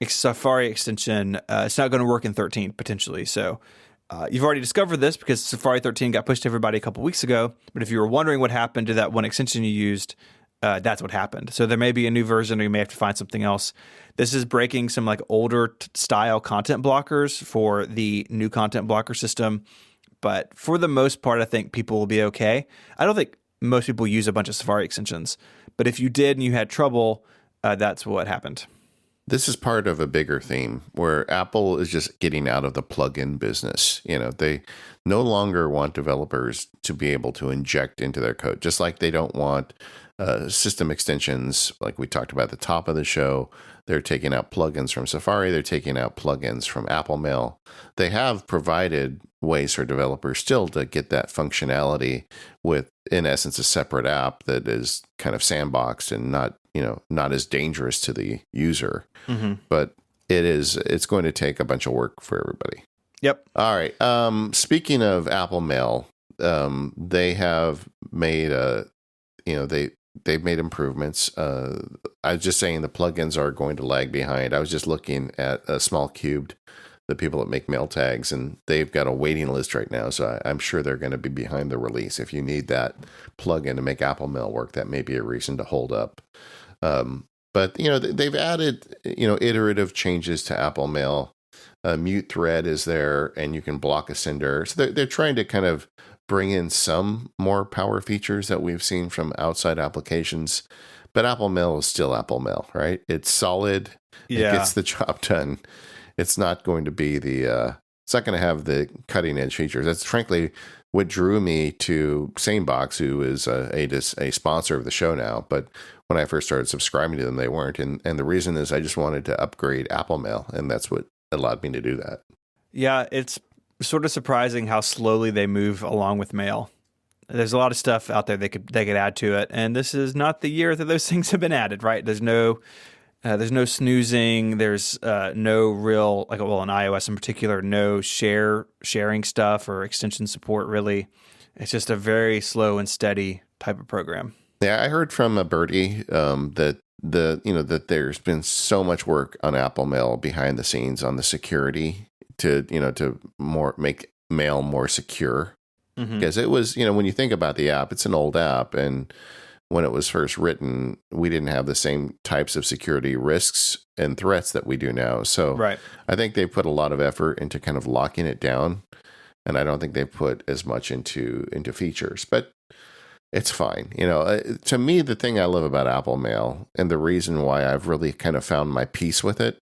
Speaker 2: Safari extension, it's not going to work in 13 potentially. So you've already discovered this because Safari 13 got pushed to everybody a couple weeks ago. But if you were wondering what happened to that one extension you used, that's what happened. So there may be a new version, or you may have to find something else. This is breaking some like older style content blockers for the new content blocker system. But for the most part, I think people will be okay. I don't think most people use a bunch of Safari extensions. But if you did and you had trouble, that's what happened.
Speaker 1: This is part of a bigger theme where Apple is just getting out of the plugin business. You know, they no longer want developers to be able to inject into their code, just like they don't want system extensions, like we talked about at the top of the show. They're taking out plugins from Safari. They're taking out plugins from Apple Mail. They have provided ways for developers still to get that functionality with, in essence, a separate app that is kind of sandboxed and not as dangerous to the user. Mm-hmm. But it's going to take a bunch of work for everybody.
Speaker 2: Yep.
Speaker 1: All right. Speaking of Apple Mail, they have made they've made improvements. I was just saying the plugins are going to lag behind. I was just looking at a Small Cubed, the people that make mail tags, and they've got a waiting list right now. So I'm sure they're going to be behind the release. If you need that plugin to make Apple Mail work, that may be a reason to hold up. But they've added iterative changes to Apple Mail. Mute thread is there, and you can block a sender. So they're trying to kind of bring in some more power features that we've seen from outside applications. But Apple Mail is still Apple Mail, right? It's solid. Yeah. It gets the job done. It's not going to be it's not going to have the cutting edge features. That's frankly what drew me to SaneBox, who is a sponsor of the show now. But when I first started subscribing to them, they weren't. And the reason is I just wanted to upgrade Apple Mail, and that's what allowed me to do that.
Speaker 2: Yeah, it's sort of surprising how slowly they move along with Mail. There's a lot of stuff out there they could add to it, and this is not the year that those things have been added, right? There's no snoozing. There's no real, in iOS in particular, no sharing stuff or extension support, really. It's just a very slow and steady type of program.
Speaker 1: Yeah, I heard from a birdie that that there's been so much work on Apple Mail behind the scenes on the security to make Mail more secure. Mm-hmm. Because it was, when you think about the app, it's an old app, and when it was first written, we didn't have the same types of security risks and threats that we do now. So right. I think they put a lot of effort into kind of locking it down, and I don't think they put as much into features, but it's fine. To me, the thing I love about Apple Mail, and the reason why I've really kind of found my peace with it,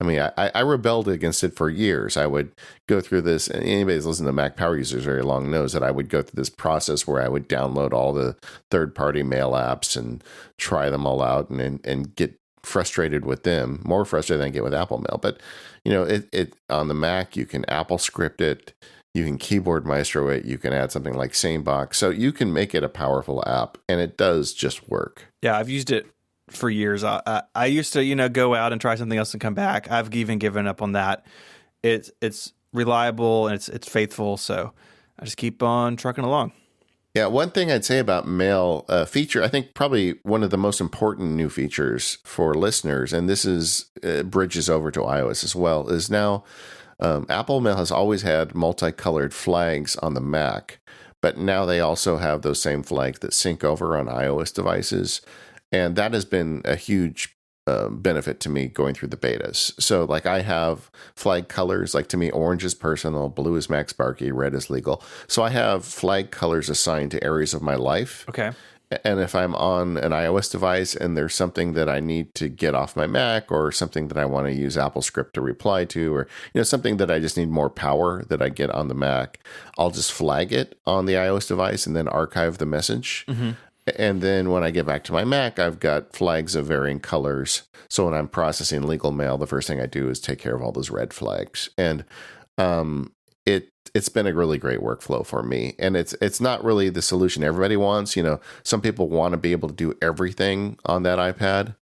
Speaker 1: I mean, I rebelled against it for years. I would go through this, and anybody who's listened to Mac Power Users very long knows that I would go through this process where I would download all the third-party mail apps and try them all out and get frustrated with them, more frustrated than I get with Apple Mail. But, it on the Mac, you can Apple script it, you can keyboard maestro it, you can add something like SaneBox. So you can make it a powerful app, and it does just work.
Speaker 2: Yeah, I've used it for years. I used to, go out and try something else and come back. I've even given up on that. It's reliable and it's faithful. So I just keep on trucking along.
Speaker 1: Yeah, one thing I'd say about Mail feature, I think probably one of the most important new features for listeners, and this is bridges over to iOS as well, is now Apple Mail has always had multicolored flags on the Mac, but now they also have those same flags that sync over on iOS devices. And that has been a huge benefit to me going through the betas. So like I have flag colors, like to me, orange is personal, blue is Max Sparky, red is legal. So I have flag colors assigned to areas of my life.
Speaker 2: Okay.
Speaker 1: And if I'm on an iOS device and there's something that I need to get off my Mac or something that I want to use AppleScript to reply to, or something that I just need more power that I get on the Mac, I'll just flag it on the iOS device and then archive the message. Mm-hmm. And then when I get back to my Mac, I've got flags of varying colors. So when I'm processing legal mail, the first thing I do is take care of all those red flags. And it's been a really great workflow for me. And it's not really the solution everybody wants. Some people want to be able to do everything on that iPad.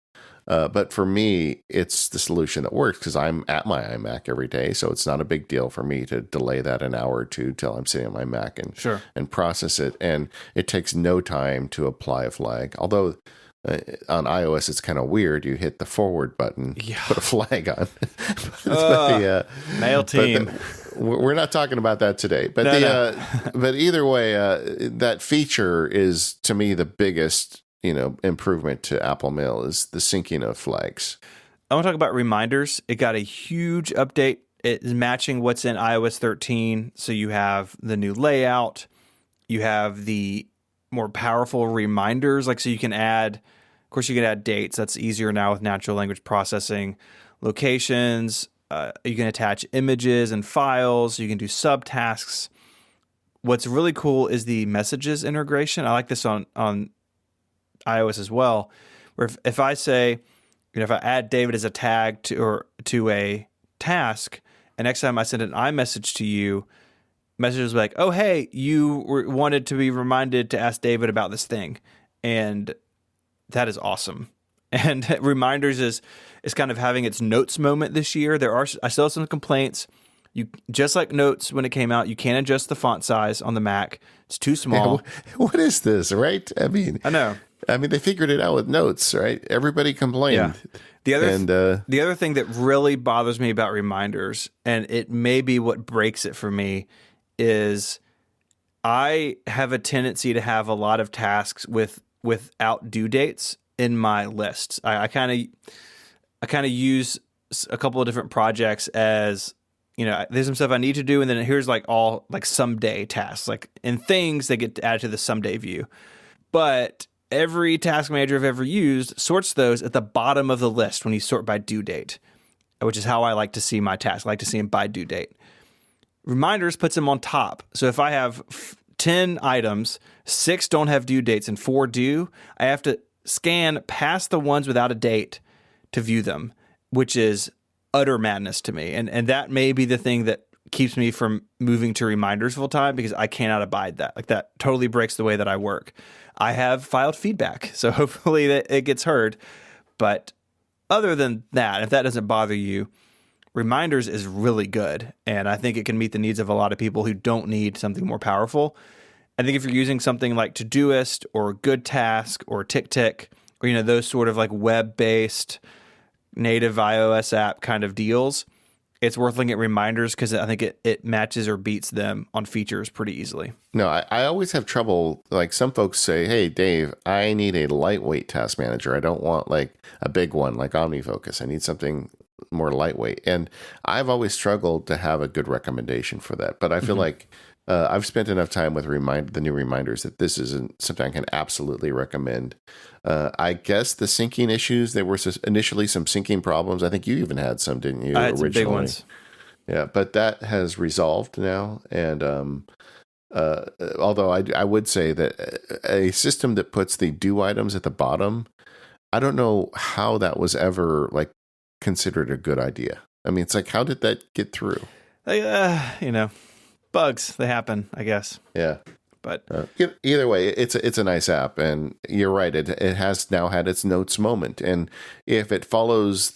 Speaker 1: But for me, it's the solution that works because I'm at my iMac every day. So it's not a big deal for me to delay that an hour or two till I'm sitting on my Mac and process it. And it takes no time to apply a flag. Although on iOS, it's kind of weird. You hit the forward button, put a flag on.
Speaker 2: Mail team.
Speaker 1: We're not talking about that today. But but either way, that feature is, to me, the biggest improvement to Apple Mail is the syncing of flags.
Speaker 2: I want to talk about reminders. It got a huge update. It is matching what's in iOS 13. So you have the new layout. You have the more powerful reminders. So you can add, of course, you can add dates. That's easier now with natural language processing. Locations. You can attach images and files. You can do subtasks. What's really cool is the messages integration. I like this on iOS as well, where if I say, if I add David as a tag to a task, and next time I send an iMessage to you, messages like, oh, hey, you wanted to be reminded to ask David about this thing. And that is awesome. And reminders is kind of having its notes moment this year. I still have some complaints. You just like notes when it came out, you can't adjust the font size on the Mac. It's too small.
Speaker 1: Yeah, what is this, right?
Speaker 2: I know.
Speaker 1: They figured it out with notes, right? Everybody complained.
Speaker 2: Yeah. The other thing that really bothers me about reminders, and it may be what breaks it for me, is I have a tendency to have a lot of tasks without due dates in my lists. I kind of use a couple of different projects as, there's some stuff I need to do, and then here's all someday tasks, and things that get added to the someday view. But every task manager I've ever used sorts those at the bottom of the list when you sort by due date, which is how I like to see my tasks. I like to see them by due date. Reminders puts them on top. So if I have 10 items, 6 don't have due dates and 4 do, I have to scan past the ones without a date to view them, which is utter madness to me. And that may be the thing that keeps me from moving to reminders full time, because I cannot abide that. That totally breaks the way that I work. I have filed feedback, so hopefully that it gets heard. But other than that, if that doesn't bother you, reminders is really good. And I think it can meet the needs of a lot of people who don't need something more powerful. I think if you're using something like Todoist or Good Task or TickTick, or those sort of web-based native iOS app kind of deals, it's worth looking at reminders because I think it matches or beats them on features pretty easily.
Speaker 1: No, I always have trouble. Some folks say, hey, Dave, I need a lightweight task manager. I don't want a big one like OmniFocus. I need something more lightweight. And I've always struggled to have a good recommendation for that. But I feel like I've spent enough time with the new reminders that this isn't something I can absolutely recommend. I guess the syncing issues, there were initially some syncing problems. I think you even had some, didn't you?
Speaker 2: I had some big ones.
Speaker 1: Yeah, but that has resolved now. And although I would say that a system that puts the due items at the bottom, I don't know how that was ever considered a good idea. It's how did that get through?
Speaker 2: Bugs, they happen, I guess.
Speaker 1: Yeah.
Speaker 2: But
Speaker 1: either way, it's a nice app, and you're right. It has now had its notes moment, and if it follows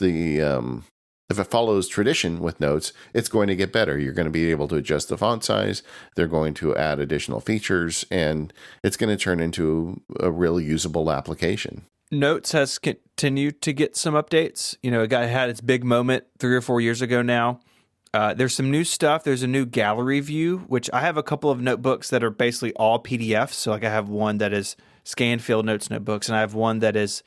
Speaker 1: tradition with notes, it's going to get better. You're going to be able to adjust the font size. They're going to add additional features, and it's going to turn into a real usable application.
Speaker 2: Notes has continued to get some updates. It had its big moment 3 or 4 years ago now. There's some new stuff. There's a new gallery view, which I have a couple of notebooks that are basically all PDFs. So I have one that is scan field notes notebooks, and I have one that is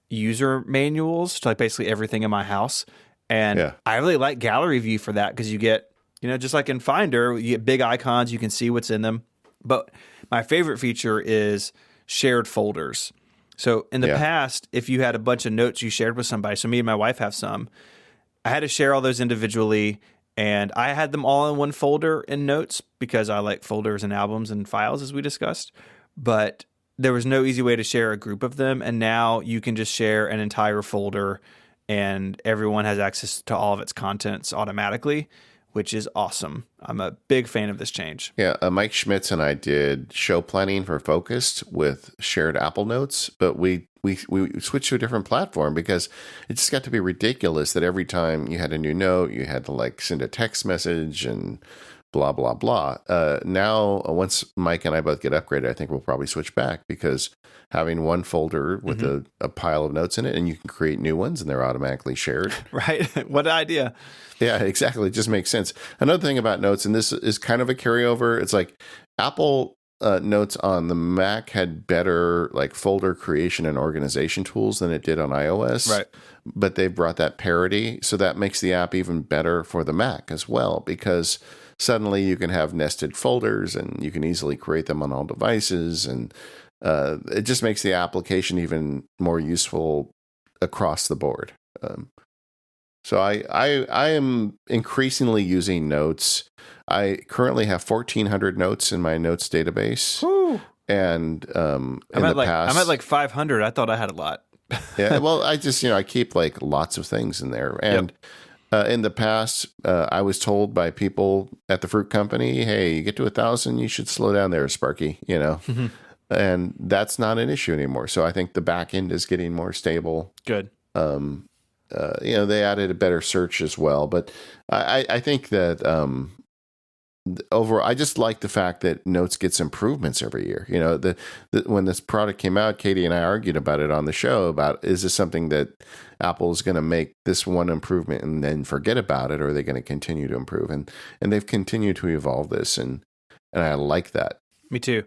Speaker 2: user manuals to like basically everything in my house. And
Speaker 1: Yeah.
Speaker 2: I really like gallery view for that because you get, just like in Finder, you get big icons, you can see what's in them. But my favorite feature is shared folders. So in the past, if you had a bunch of notes you shared with somebody, so me and my wife have some, I had to share all those individually, and I had them all in one folder in notes because I like folders and albums and files, as we discussed. But there was no easy way to share a group of them, and now you can just share an entire folder, and everyone has access to all of its contents automatically, which is awesome. I'm a big fan of this change.
Speaker 1: Yeah, Mike Schmitz and I did show planning for Focused with shared Apple Notes, but we switched to a different platform because it just got to be ridiculous that every time you had a new note, you had to like send a text message and blah, blah, blah. Now, once Mike and I both get upgraded, I think we'll probably switch back because having one folder with a pile of notes in it, and you can create new ones and they're automatically shared.
Speaker 2: Right? What an idea.
Speaker 1: Yeah, exactly. It just makes sense. Another thing about notes, and this is kind of a carryover, it's like Apple Notes on the Mac had better like folder creation and organization tools than it did on iOS.
Speaker 2: Right.
Speaker 1: But they brought that parity, so that makes the app even better for the Mac as well, because suddenly you can have nested folders and you can easily create them on all devices, and it just makes the application even more useful across the board. So I am increasingly using Notes. I currently have 1,400 notes in my Notes database.
Speaker 2: Woo.
Speaker 1: And
Speaker 2: I'm at like 500. I thought I had a lot.
Speaker 1: Yeah, well, I just, I keep like lots of things in there. And in the past, I was told by people at the fruit company, hey, you get to 1,000, you should slow down there, Sparky, And that's not an issue anymore. So I think the back end is getting more stable.
Speaker 2: Good.
Speaker 1: They added a better search as well. But I think that overall, I just like the fact that Notes gets improvements every year. When this product came out, Katie and I argued about it on the show about, is this something that Apple is going to make this one improvement and then forget about it, or are they going to continue to improve? And they've continued to evolve this, and I like that.
Speaker 2: Me too.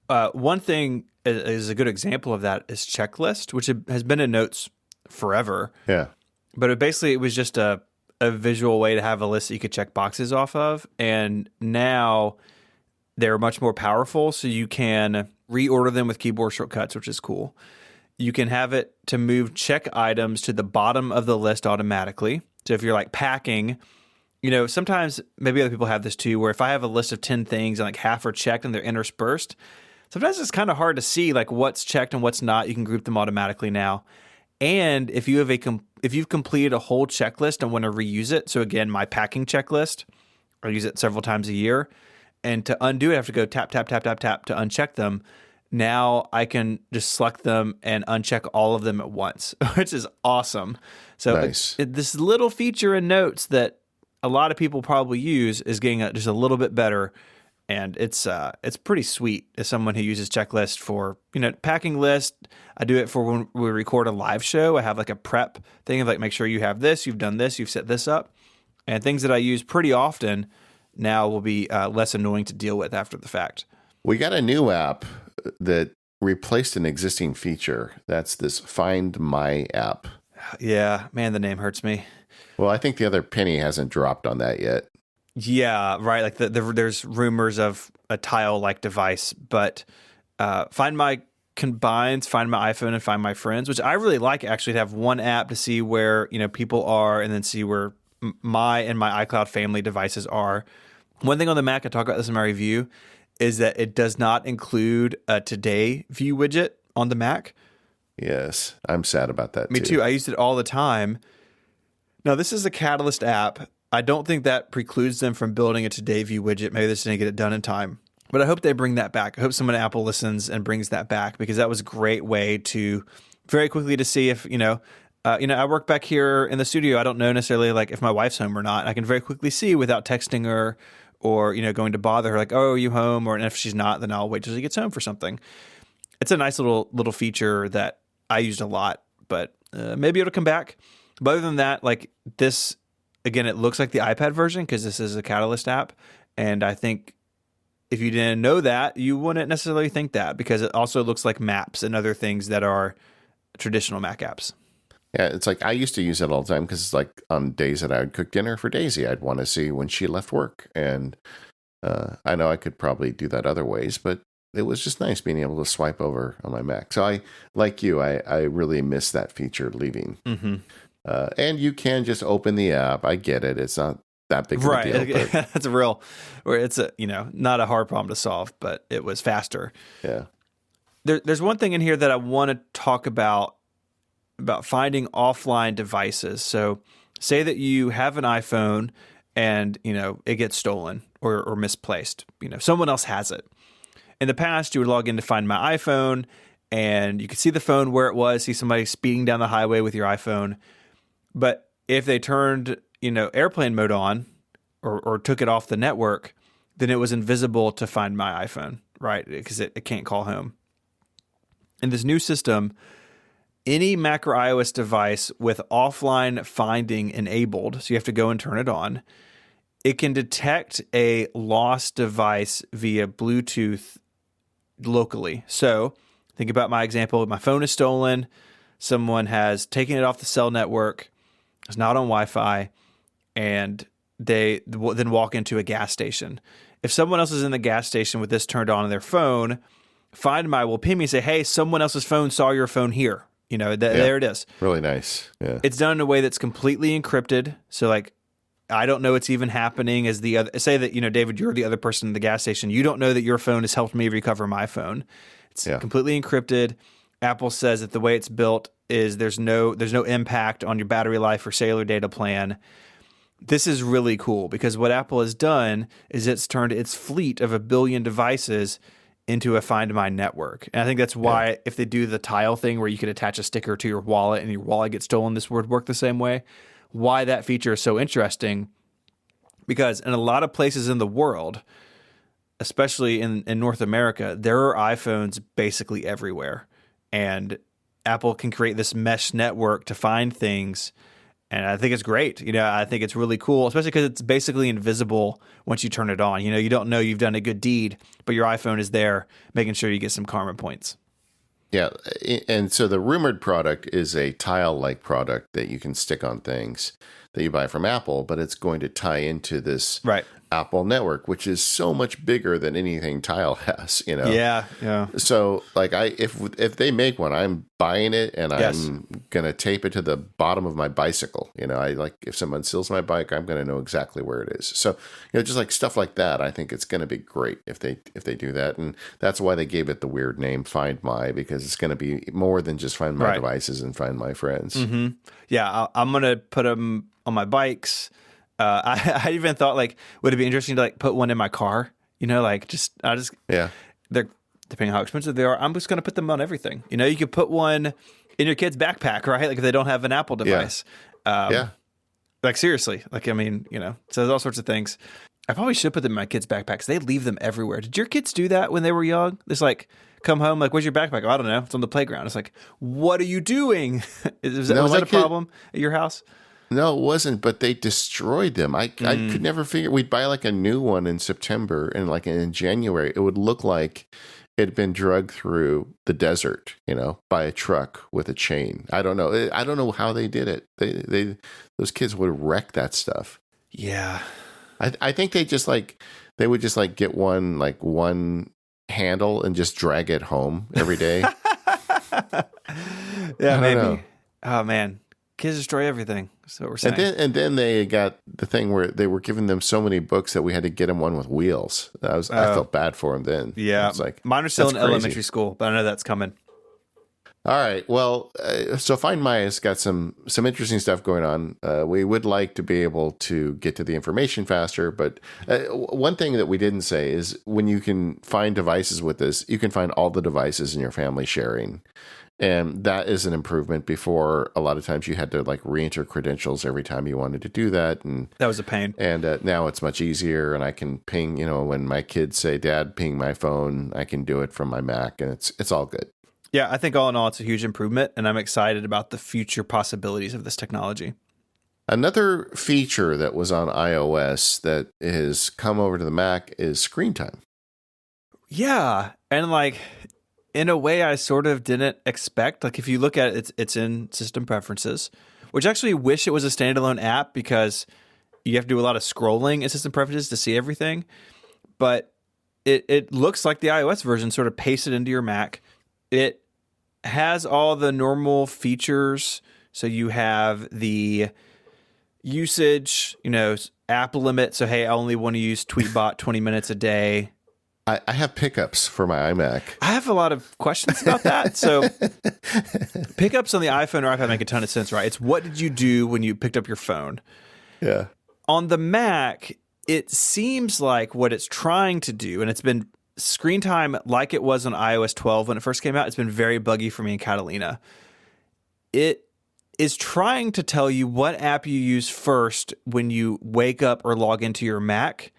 Speaker 2: One thing is a good example of that is Checklist, which has been in Notes forever.
Speaker 1: Yeah.
Speaker 2: But it was just a visual way to have a list that you could check boxes off of. And now they're much more powerful, so you can reorder them with keyboard shortcuts, which is cool. You can have it to move check items to the bottom of the list automatically. So if you're like packing, sometimes maybe other people have this too, where if I have a list of 10 things and like half are checked and they're interspersed, sometimes it's kind of hard to see like what's checked and what's not. You can group them automatically now. And if you've completed a whole checklist and want to reuse it, so again, my packing checklist, I use it several times a year, and to undo it, I have to go tap, tap, tap, tap, tap to uncheck them. Now I can just select them and uncheck all of them at once, which is awesome. So
Speaker 1: nice.
Speaker 2: This little feature in Notes that a lot of people probably use is getting just a little bit better. And it's pretty sweet as someone who uses Checklist for, packing list. I do it for when we record a live show. I have like a prep thing of like, make sure you have this, you've done this, you've set this up. And things that I use pretty often now will be less annoying to deal with after the fact.
Speaker 1: We got a new app that replaced an existing feature. That's this Find My app.
Speaker 2: Yeah, man, the name hurts me.
Speaker 1: Well, I think the other penny hasn't dropped on that yet.
Speaker 2: Yeah, right. Like there's rumors of a Tile-like device, but Find My combines Find My iPhone and Find My Friends, which I really like actually, to have one app to see where people are and then see where my and my iCloud family devices are. One thing on the Mac, I talk about this in my review, is that it does not include a Today View widget on the Mac.
Speaker 1: Yes, I'm sad about that.
Speaker 2: Me too. I used it all the time. Now, this is a Catalyst app. I don't think that precludes them from building a Today View widget. Maybe they just didn't get it done in time. But I hope they bring that back. I hope someone at Apple listens and brings that back, because that was a great way to very quickly to see if, I work back here in the studio. I don't know necessarily like if my wife's home or not. I can very quickly see without texting her or, going to bother her like, oh, are you home? Or and if she's not, then I'll wait till she gets home for something. It's a nice little feature that I used a lot, but maybe it'll come back. But other than that, like this, again, it looks like the iPad version because this is a Catalyst app. And I think if you didn't know that, you wouldn't necessarily think that, because it also looks like Maps and other things that are traditional Mac apps.
Speaker 1: Yeah, it's like I used to use it all the time because it's like on days that I would cook dinner for Daisy, I'd want to see when she left work. And I know I could probably do that other ways, but it was just nice being able to swipe over on my Mac. So like you, I really miss that feature leaving.
Speaker 2: Mm-hmm.
Speaker 1: And you can just open the app. I get it. It's not that big of a deal. But
Speaker 2: That's a real, where it's not a hard problem to solve, but it was faster.
Speaker 1: yeah.
Speaker 2: There's one thing in here that I want to talk about finding offline devices. So say that you have an iPhone and, it gets stolen or misplaced. Someone else has it. In the past, you would log in to find my iPhone and you could see the phone where it was, see somebody speeding down the highway with your iPhone. But if they turned, airplane mode on or took it off the network, then it was invisible to find my iPhone, right? Because it can't call home. In this new system, any Mac or iOS device with offline finding enabled, so you have to go and turn it on, it can detect a lost device via Bluetooth locally. So think about my example. My phone is stolen. Someone has taken it off the cell network. It's not on Wi-Fi. And they then walk into a gas station. If someone else is in the gas station with this turned on their phone, Find My will ping me and say, hey, someone else's phone saw your phone here. There it is.
Speaker 1: Really nice. Yeah.
Speaker 2: It's done in a way that's completely encrypted. So like, I don't know it's even happening as the other, say that, David, you're the other person in the gas station. You don't know that your phone has helped me recover my phone. It's completely encrypted. Apple says that the way it's built is there's no impact on your battery life or cellular data plan. This is really cool because what Apple has done is it's turned its fleet of 1 billion devices into a Find My network. And I think that's why if they do the tile thing where you could attach a sticker to your wallet and your wallet gets stolen, this would work the same way. Why that feature is so interesting, because in a lot of places in the world, especially in North America, there are iPhones basically everywhere. And Apple can create this mesh network to find things. And I think it's great. I think it's really cool, especially because it's basically invisible once you turn it on. You don't know you've done a good deed, but your iPhone is there making sure you get some karma points.
Speaker 1: Yeah. And so the rumored product is a tile-like product that you can stick on things that you buy from Apple, but it's going to tie into this Apple network, which is so much bigger than anything Tile has,
Speaker 2: Yeah.
Speaker 1: So like if they make one, I'm buying it and I'm going to tape it to the bottom of my bicycle. I like if someone steals my bike, I'm going to know exactly where it is. So, just like stuff like that, I think it's going to be great if they do that. And that's why they gave it the weird name Find My, because it's going to be more than just Find My devices and Find My friends.
Speaker 2: Mm-hmm. Yeah. I'm going to put them on my bikes. I even thought, like, would it be interesting to like put one in my car? They're depending on how expensive they are. I'm just going to put them on everything. You could put one in your kid's backpack, right? Like if they don't have an Apple device. Like seriously, like, I mean, so there's all sorts of things. I probably should put them in my kids' backpacks. They leave them everywhere. Did your kids do that when they were young? It's like, come home, like, where's your backpack? Oh, I don't know. It's on the playground. It's like, what are you doing? Was that a problem at your house?
Speaker 1: No, it wasn't, but they destroyed them. I could never figure. We'd buy like a new one in September, and like in January, it would look like it had been dragged through the desert, by a truck with a chain. I don't know. I don't know how they did it. Those kids would wreck that stuff.
Speaker 2: Yeah.
Speaker 1: I think they would just get one handle and just drag it home every day.
Speaker 2: Yeah, maybe. Know. Oh man. Kids destroy everything. That's what we're saying.
Speaker 1: And then they got the thing where they were giving them so many books that we had to get them one with wheels. I felt bad for them then.
Speaker 2: Yeah,
Speaker 1: it's like,
Speaker 2: mine are still in elementary school, but I know that's coming.
Speaker 1: All right. Well, so Find My has got some interesting stuff going on. We would like to be able to get to the information faster, but one thing that we didn't say is when you can find devices with this, you can find all the devices in your family sharing. And that is an improvement. Before, a lot of times you had to like re-enter credentials every time you wanted to do that. And
Speaker 2: that was a pain.
Speaker 1: And now it's much easier. And I can ping, when my kids say, Dad, ping my phone, I can do it from my Mac, and it's all good.
Speaker 2: Yeah, I think all in all, it's a huge improvement, and I'm excited about the future possibilities of this technology.
Speaker 1: Another feature that was on iOS that has come over to the Mac is screen time.
Speaker 2: Yeah, and like, in a way I sort of didn't expect. Like if you look at it, it's in system preferences, which I actually wish it was a standalone app because you have to do a lot of scrolling in system preferences to see everything. But it looks like the iOS version sort of pasted into your Mac. It has all the normal features. So you have the usage, app limit. So, hey, I only want to use Tweetbot 20 minutes a day.
Speaker 1: I have pickups for my iMac.
Speaker 2: I have a lot of questions about that. So pickups on the iPhone or iPad make a ton of sense, right? It's what did you do when you picked up your phone?
Speaker 1: Yeah.
Speaker 2: On the Mac, it seems like what it's trying to do, and it's been screen time like it was on iOS 12 when it first came out, it's been very buggy for me in Catalina. It is trying to tell you what app you use first when you wake up or log into your Mac.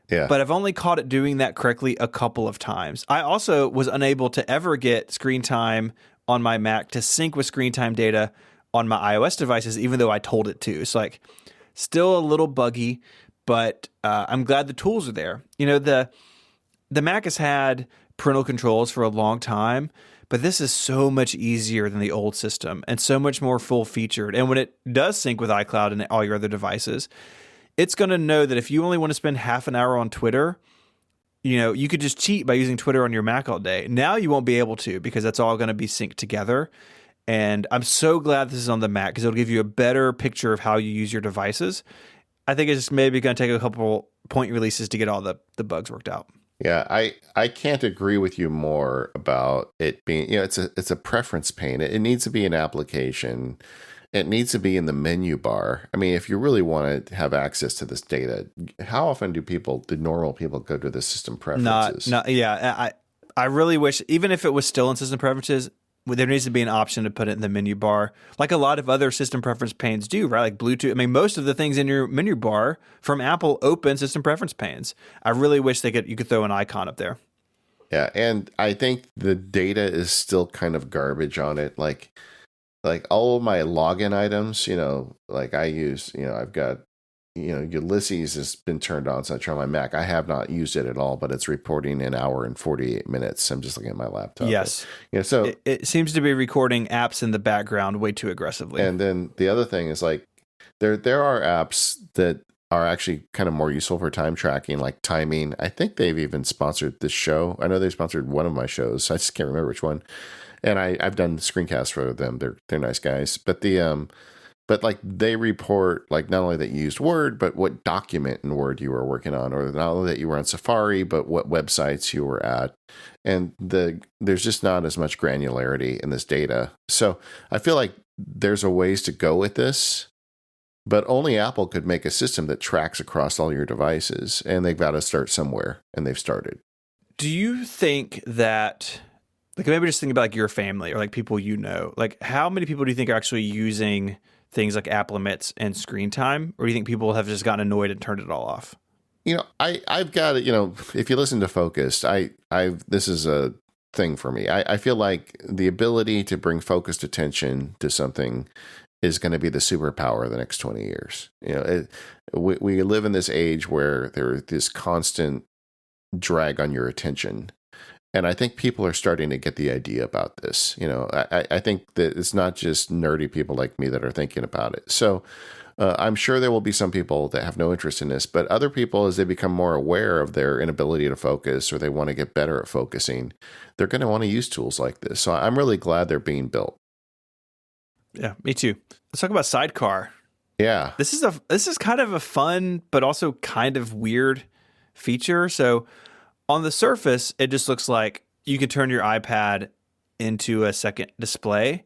Speaker 1: Yeah.
Speaker 2: But I've only caught it doing that correctly a couple of times. I also was unable to ever get screen time on my Mac to sync with screen time data on my iOS devices, even though I told it to. It's like still a little buggy, but I'm glad the tools are there. The Mac has had parental controls for a long time, but this is so much easier than the old system and so much more full featured. And when it does sync with iCloud and all your other devices, it's going to know that if you only want to spend half an hour on Twitter, you could just cheat by using Twitter on your Mac all day. Now you won't be able to because that's all going to be synced together. And I'm so glad this is on the Mac because it'll give you a better picture of how you use your devices. I think it's just maybe going to take a couple point releases to get all the bugs worked out.
Speaker 1: Yeah, I can't agree with you more about it being, it's a preference pane. It needs to be an application. It needs to be in the menu bar. I mean, if you really want to have access to this data, how often do normal people go to the system preferences?
Speaker 2: I really wish, even if it was still in system preferences, there needs to be an option to put it in the menu bar, like a lot of other system preference panes do, right? Like Bluetooth. I mean, most of the things in your menu bar from Apple open system preference panes. I really wish you could throw an icon up there.
Speaker 1: Yeah, and I think the data is still kind of garbage on it. Like all of my login items, like I use, I've got, Ulysses has been turned on, so I try my Mac. I have not used it at all, but it's reporting an hour and 48 minutes. I'm just looking at my laptop.
Speaker 2: Yes.
Speaker 1: So
Speaker 2: it seems to be recording apps in the background way too aggressively.
Speaker 1: And then the other thing is like, there are apps that are actually kind of more useful for time tracking, like timing. I think they've even sponsored this show. I know they sponsored one of my shows. I just can't remember which one. And I've done screencasts for them. They're nice guys. But but like they report like not only that you used Word, but what document in Word you were working on, or not only that you were on Safari, but what websites you were at. And there's just not as much granularity in this data. So I feel like there's a ways to go with this, but only Apple could make a system that tracks across all your devices, and they've got to start somewhere, and they've started.
Speaker 2: Do you think that, like maybe just think about like your family or like people like how many people do you think are actually using things like app limits and screen time, or do you think people have just gotten annoyed and turned it all off?
Speaker 1: I've got it. If you listen to Focused, this is a thing for me. I feel like the ability to bring focused attention to something is going to be the superpower of the next 20 years. We live in this age where there's this constant drag on your attention. And I think people are starting to get the idea about this. I think that it's not just nerdy people like me that are thinking about it. So I'm sure there will be some people that have no interest in this, but other people, as they become more aware of their inability to focus or they want to get better at focusing, they're going to want to use tools like this. So I'm really glad they're being built.
Speaker 2: Yeah, me too. Let's talk about Sidecar.
Speaker 1: Yeah.
Speaker 2: This is kind of a fun, but also kind of weird feature. So on the surface, it just looks like you can turn your iPad into a second display,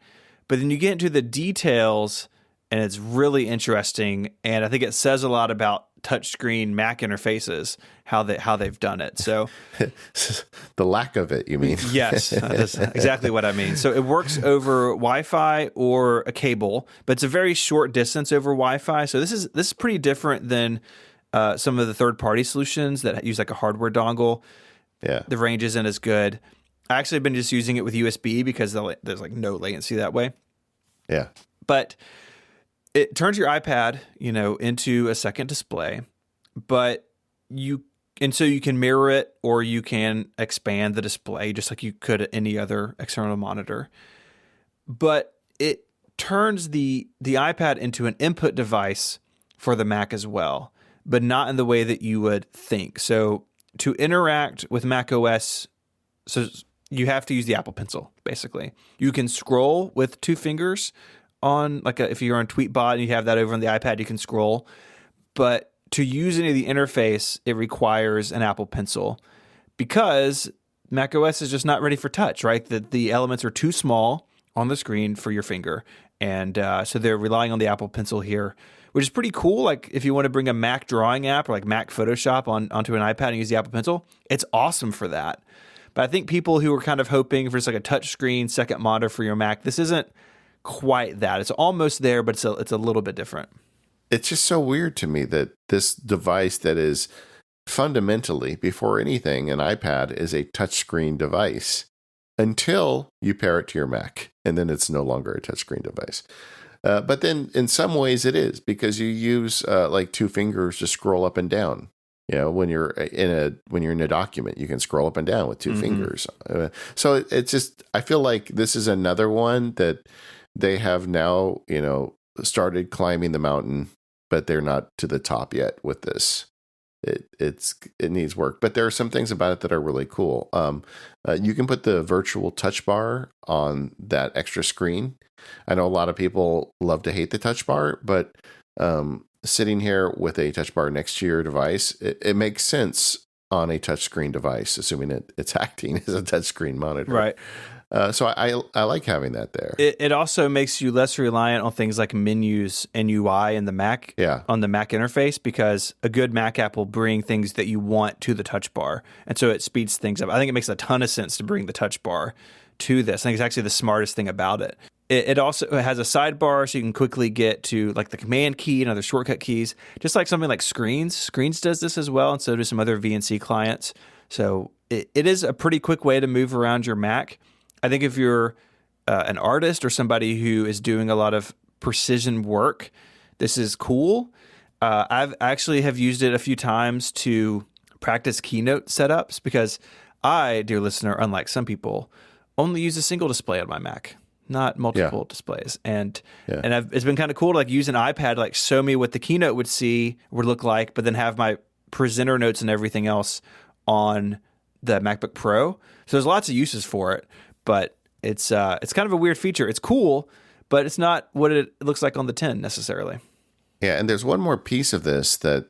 Speaker 2: but then you get into the details and it's really interesting. And I think it says a lot about touchscreen Mac interfaces, how they've done it. So
Speaker 1: the lack of it, you mean?
Speaker 2: Yes, that's exactly what I mean. So it works over Wi-Fi or a cable, but it's a very short distance over Wi-Fi. So this is pretty different than some of the third-party solutions that use like a hardware dongle.
Speaker 1: Yeah,
Speaker 2: the range isn't as good. I actually have been just using it with USB because there's like no latency that way.
Speaker 1: Yeah,
Speaker 2: but it turns your iPad, into a second display, but you And so you can mirror it, or you can expand the display just like you could at any other external monitor. But it turns the iPad into an input device for the Mac as well, but not in the way that you would think. So to interact with macOS, so you have to use the Apple Pencil, basically. You can scroll with two fingers on, if you're on Tweetbot and you have that over on the iPad, you can scroll. But to use any of the interface, it requires an Apple Pencil because macOS is just not ready for touch, right? The elements are too small on the screen for your finger. And so they're relying on the Apple Pencil here, which is pretty cool. Like if you want to bring a Mac drawing app or like Mac Photoshop onto an iPad and use the Apple Pencil, it's awesome for that. But I think people who are kind of hoping for just like a touch screen second monitor for your Mac, this isn't quite that. It's almost there, but it's a little bit different.
Speaker 1: It's just so weird to me that this device that is fundamentally, before anything, an iPad is a touchscreen device until you pair it to your Mac, and then it's no longer a touchscreen device. But then in some ways it is, because you use like two fingers to scroll up and down. You know, when you're in a document, you can scroll up and down with two fingers. So it's just, I feel like this is another one that they have now, started climbing the mountain, but they're not to the top yet with this. It needs work, but there are some things about it that are really cool. You can put the virtual touch bar on that extra screen. I know a lot of people love to hate the touch bar, but sitting here with a touch bar next to your device, it makes sense on a touchscreen device, assuming it's acting as a touchscreen monitor.
Speaker 2: Right.
Speaker 1: So I like having that there.
Speaker 2: It also makes you less reliant on things like menus and UI in the Mac, on the Mac interface, because a good Mac app will bring things that you want to the touch bar. And so it speeds things up. I think it makes a ton of sense to bring the touch bar to this. I think it's actually the smartest thing about it. It also has a sidebar, so you can quickly get to like the command key and other shortcut keys, just like something like Screens. Screens does this as well, and so do some other VNC clients. So it is a pretty quick way to move around your Mac. I think if you're an artist or somebody who is doing a lot of precision work, this is cool. I've actually have used it a few times to practice keynote setups because I, dear listener, unlike some people, only use a single display on my Mac, not multiple displays. And it's been kind of cool to like use an iPad to like show me what the keynote would look like, but then have my presenter notes and everything else on the MacBook Pro. So there's lots of uses for it. But it's kind of a weird feature. It's cool, but it's not what it looks like on the 10 necessarily.
Speaker 1: Yeah, and there's one more piece of this that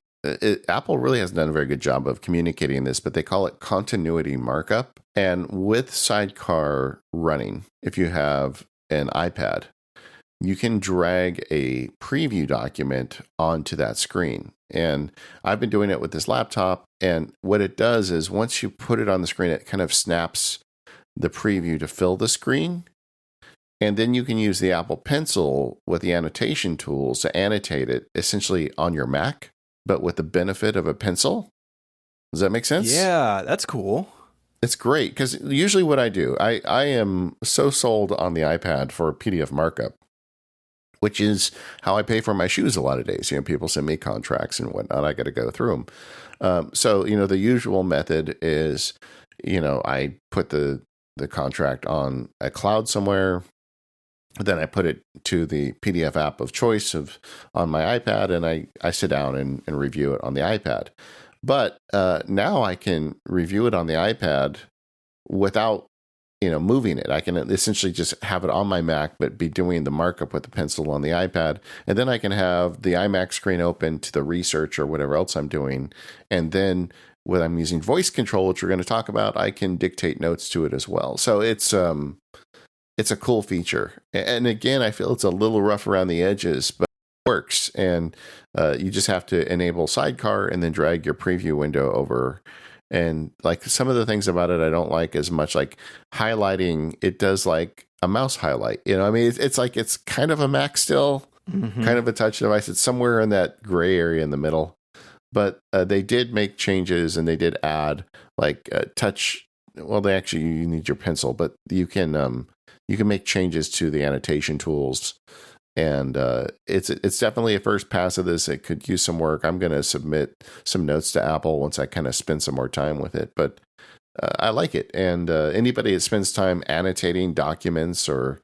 Speaker 1: Apple really hasn't done a very good job of communicating this, but they call it continuity markup. And with Sidecar running, if you have an iPad, you can drag a preview document onto that screen. And I've been doing it with this laptop. And what it does is once you put it on the screen, it kind of snaps the preview to fill the screen. And then you can use the Apple Pencil with the annotation tools to annotate it essentially on your Mac, but with the benefit of a pencil. Does that make sense?
Speaker 2: Yeah, that's cool.
Speaker 1: It's great because usually what I do, I am so sold on the iPad for PDF markup, which is how I pay for my shoes a lot of days. People send me contracts and whatnot. I got to go through them. So, the usual method is, I put the contract on a cloud somewhere. Then I put it to the PDF app of choice on my iPad, and I sit down and review it on the iPad. But now I can review it on the iPad without moving it. I can essentially just have it on my Mac, but be doing the markup with the pencil on the iPad. And then I can have the iMac screen open to the research or whatever else I'm doing. And then when I'm using voice control, which we're going to talk about, I can dictate notes to it as well. So it's a cool feature. And again, I feel it's a little rough around the edges, but it works. And you just have to enable Sidecar and then drag your preview window over. And like some of the things about it I don't like as much, like highlighting, it does like a mouse highlight. It's like it's kind of a Mac still, kind of a touch device. It's somewhere in that gray area in the middle. But they did make changes, and they did add like touch. Well, you need your pencil, but you can make changes to the annotation tools And it's definitely a first pass of this. It could use some work. I'm going to submit some notes to Apple once I kind of spend some more time with it. But I like it. And anybody that spends time annotating documents or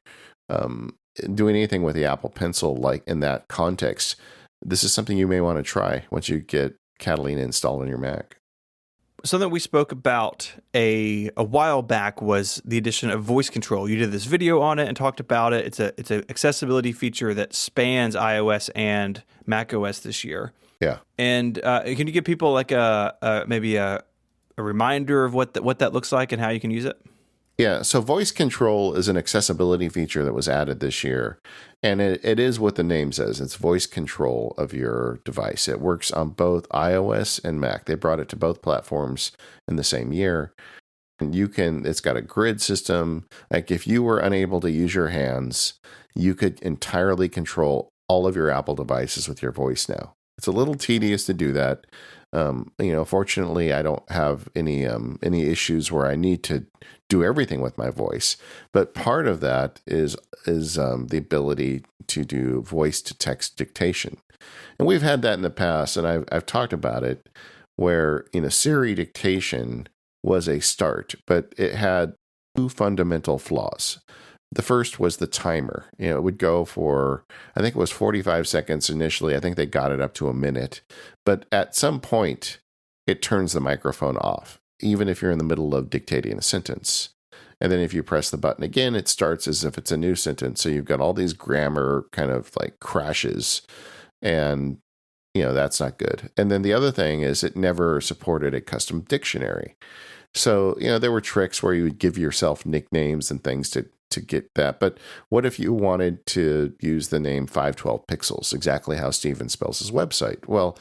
Speaker 1: doing anything with the Apple Pencil, like in that context, this is something you may want to try once you get Catalina installed on your Mac.
Speaker 2: Something we spoke about a while back was the addition of voice control. You did this video on it and talked about it. It's an accessibility feature that spans iOS and macOS this year.
Speaker 1: Yeah.
Speaker 2: And can you give people like maybe a reminder of what that looks like and how you can use it?
Speaker 1: Yeah, so voice control is an accessibility feature that was added this year. And it is what the name says. It's voice control of your device. It works on both iOS and Mac. They brought it to both platforms in the same year. And it's got a grid system. Like if you were unable to use your hands, you could entirely control all of your Apple devices with your voice now. It's a little tedious to do that. Fortunately, I don't have any issues where I need to do everything with my voice. But part of that is the ability to do voice to text dictation, and we've had that in the past, and I've talked about it, where Siri dictation was a start, but it had two fundamental flaws. The first was the timer. It would go for, I think it was 45 seconds initially. I think they got it up to a minute. But at some point, it turns the microphone off, even if you're in the middle of dictating a sentence. And then if you press the button again, it starts as if it's a new sentence. So you've got all these grammar kind of like crashes. And, that's not good. And then the other thing is it never supported a custom dictionary. So, there were tricks where you would give yourself nicknames and things to get that. But what if you wanted to use the name 512 Pixels, exactly how Steven spells his website? Well,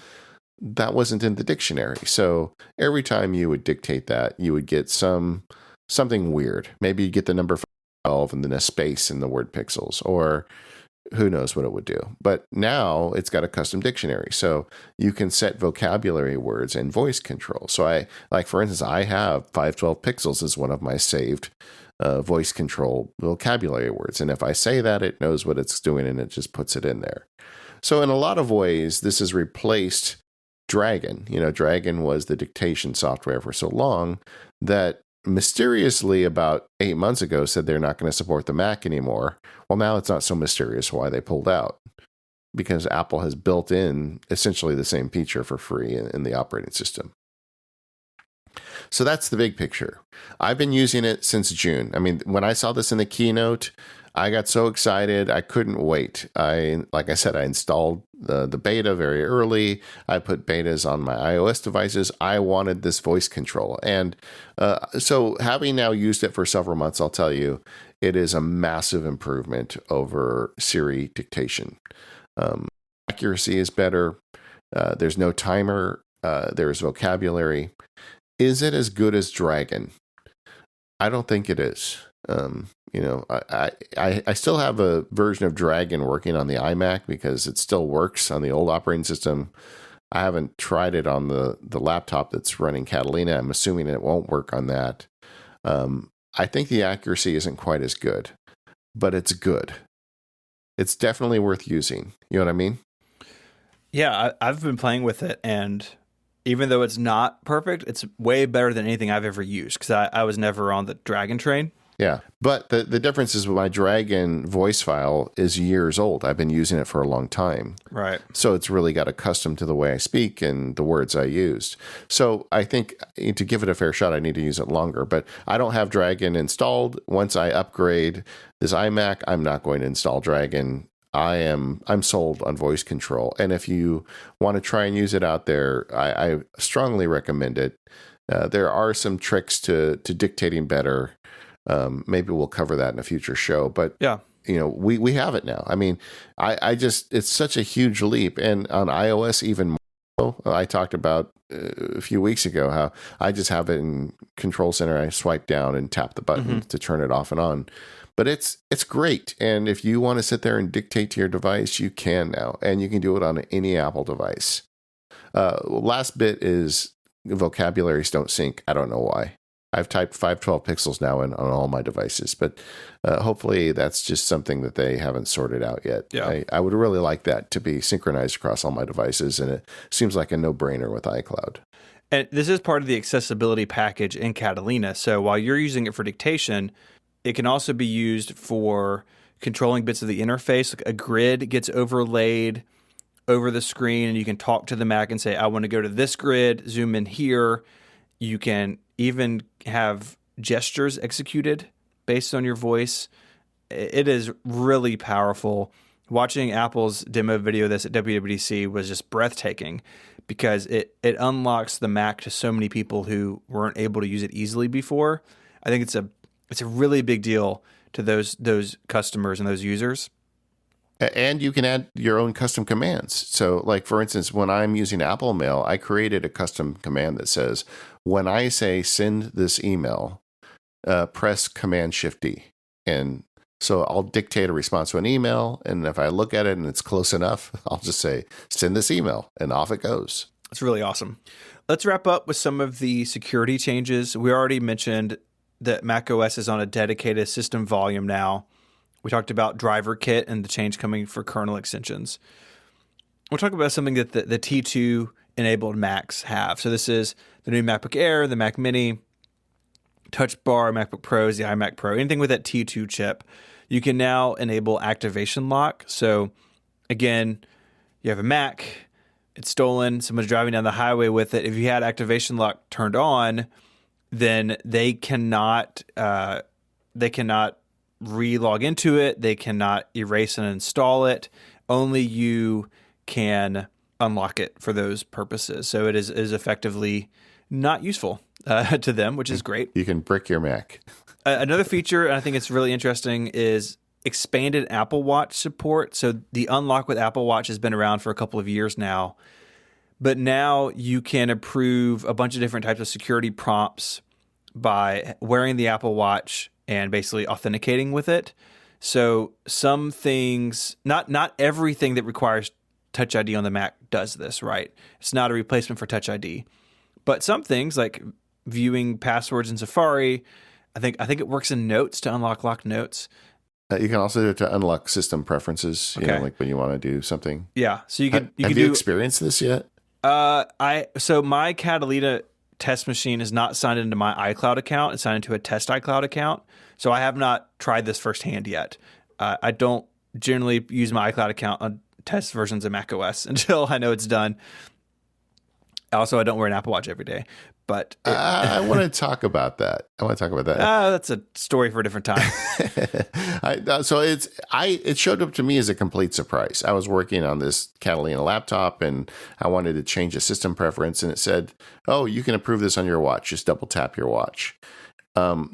Speaker 1: that wasn't in the dictionary. So every time you would dictate that, you would get something weird. Maybe you get the number 12 and then a space in the word pixels, or who knows what it would do. But now it's got a custom dictionary. So you can set vocabulary words and voice control. So for instance, I have 512 Pixels as one of my saved voice control vocabulary words. And if I say that, it knows what it's doing and it just puts it in there. So in a lot of ways, this has replaced Dragon. Dragon was the dictation software for so long that mysteriously about 8 months ago said they're not going to support the Mac anymore. Well, now it's not so mysterious why they pulled out, because Apple has built in essentially the same feature for free in the operating system. So that's the big picture. I've been using it since June. I mean, when I saw this in the keynote, I got so excited. I couldn't wait. Like I said, I installed the beta very early. I put betas on my iOS devices. I wanted this voice control. And so having now used it for several months, I'll tell you, it is a massive improvement over Siri dictation. Accuracy is better. There's no timer. There's vocabulary. Is it as good as Dragon? I don't think it is. I still have a version of Dragon working on the iMac because it still works on the old operating system. I haven't tried it on the laptop that's running Catalina. I'm assuming it won't work on that. I think the accuracy isn't quite as good, but it's good. It's definitely worth using. You know what I mean?
Speaker 2: Yeah, I've been playing with it, and even though it's not perfect, it's way better than anything I've ever used, because I was never on the Dragon train.
Speaker 1: Yeah, but the difference is my Dragon voice file is years old. I've been using it for a long time.
Speaker 2: Right.
Speaker 1: So it's really got accustomed to the way I speak and the words I used. So I think to give it a fair shot, I need to use it longer. But I don't have Dragon installed. Once I upgrade this iMac, I'm not going to install Dragon. I'm sold on voice control. And if you want to try and use it out there, I strongly recommend it. There are some tricks to dictating better. Maybe we'll cover that in a future show, but
Speaker 2: yeah,
Speaker 1: we have it now. I mean, I just, it's such a huge leap. And on iOS, even more, I talked about a few weeks ago how I just have it in Control Center. I swipe down and tap the button to turn it off and on. But it's great. And if you want to sit there and dictate to your device, you can now. And you can do it on any Apple device. Last bit is vocabularies don't sync. I don't know why. I've typed 512 pixels now on all my devices, but hopefully that's just something that they haven't sorted out yet.
Speaker 2: Yeah.
Speaker 1: I would really like that to be synchronized across all my devices, and it seems like a no-brainer with iCloud.
Speaker 2: And this is part of the accessibility package in Catalina. So while you're using it for dictation, it can also be used for controlling bits of the interface. Like a grid gets overlaid over the screen, and you can talk to the Mac and say, I want to go to this grid, zoom in here. You can even have gestures executed based on your voice. It is really powerful. Watching Apple's demo video of this at WWDC was just breathtaking because it unlocks the Mac to so many people who weren't able to use it easily before. I think it's a really big deal to those customers and those users.
Speaker 1: And you can add your own custom commands. So, like, for instance, when I'm using Apple Mail, I created a custom command that says, when I say send this email, press Command-Shift-D. And so I'll dictate a response to an email. And if I look at it and it's close enough, I'll just say, send this email. And off it goes.
Speaker 2: It's really awesome. Let's wrap up with some of the security changes. We already mentioned that macOS is on a dedicated system volume now. We talked about driver kit and the change coming for kernel extensions. We'll talk about something that the T2 enabled Macs have. So this is the new MacBook Air, the Mac Mini, Touch Bar, MacBook Pros, the iMac Pro, anything with that T2 chip. You can now enable activation lock. So again, you have a Mac, it's stolen, someone's driving down the highway with it. If you had activation lock turned on, then they cannot re-log into it. They cannot erase and install it. Only you can unlock it for those purposes. So it is effectively not useful to them, which is great.
Speaker 1: You can brick your Mac.
Speaker 2: Another feature, and I think it's really interesting, is expanded Apple Watch support. So the unlock with Apple Watch has been around for a couple of years now. But now you can approve a bunch of different types of security prompts by wearing the Apple Watch and basically authenticating with it. So some things, not everything that requires Touch ID on the Mac does this, right? It's not a replacement for Touch ID. But some things like viewing passwords in Safari, I think it works in Notes to unlock locked notes.
Speaker 1: You can also do it to unlock system preferences, you know, like when you want to do something.
Speaker 2: Yeah. So you can
Speaker 1: have you experienced this yet?
Speaker 2: So my Catalina test machine is not signed into my iCloud account. It's signed into a test iCloud account. So I have not tried this firsthand yet. I don't generally use my iCloud account on test versions of macOS until I know it's done. Also, I don't wear an Apple Watch every day. But
Speaker 1: I want to talk about that.
Speaker 2: That's a story for a different time.
Speaker 1: It showed up to me as a complete surprise. I was working on this Catalina laptop and I wanted to change a system preference, and it said, "Oh, you can approve this on your watch. Just double tap your watch."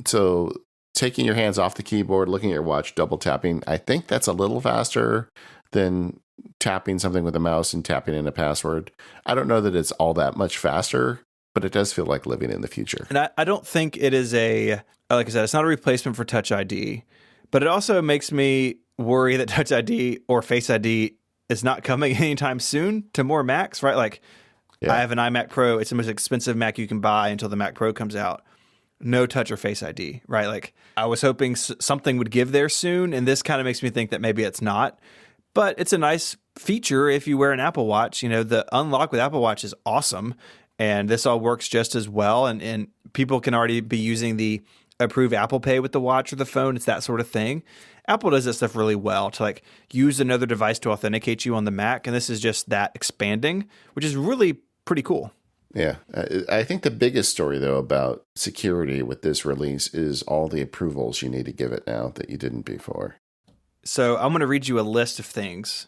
Speaker 1: So taking your hands off the keyboard, looking at your watch, double tapping, I think that's a little faster than tapping something with a mouse and tapping in a password. I don't know that it's all that much faster, but it does feel like living in the future.
Speaker 2: And I don't think it is like I said, it's not a replacement for Touch ID, but it also makes me worry that Touch ID or Face ID is not coming anytime soon to more Macs, right? Like I have an iMac Pro. It's the most expensive Mac you can buy until the Mac Pro comes out. No Touch or Face ID, right? Like I was hoping something would give there soon, and this kind of makes me think that maybe it's not. But it's a nice feature if you wear an Apple Watch. You know, the unlock with Apple Watch is awesome, and this all works just as well. And people can already be using the approve Apple Pay with the watch or the phone. It's that sort of thing. Apple does that stuff really well to like use another device to authenticate you on the Mac, and this is just that expanding, which is really pretty cool.
Speaker 1: Yeah. I think the biggest story, though, about security with this release is all the approvals you need to give it now that you didn't before.
Speaker 2: So I'm going to read you a list of things.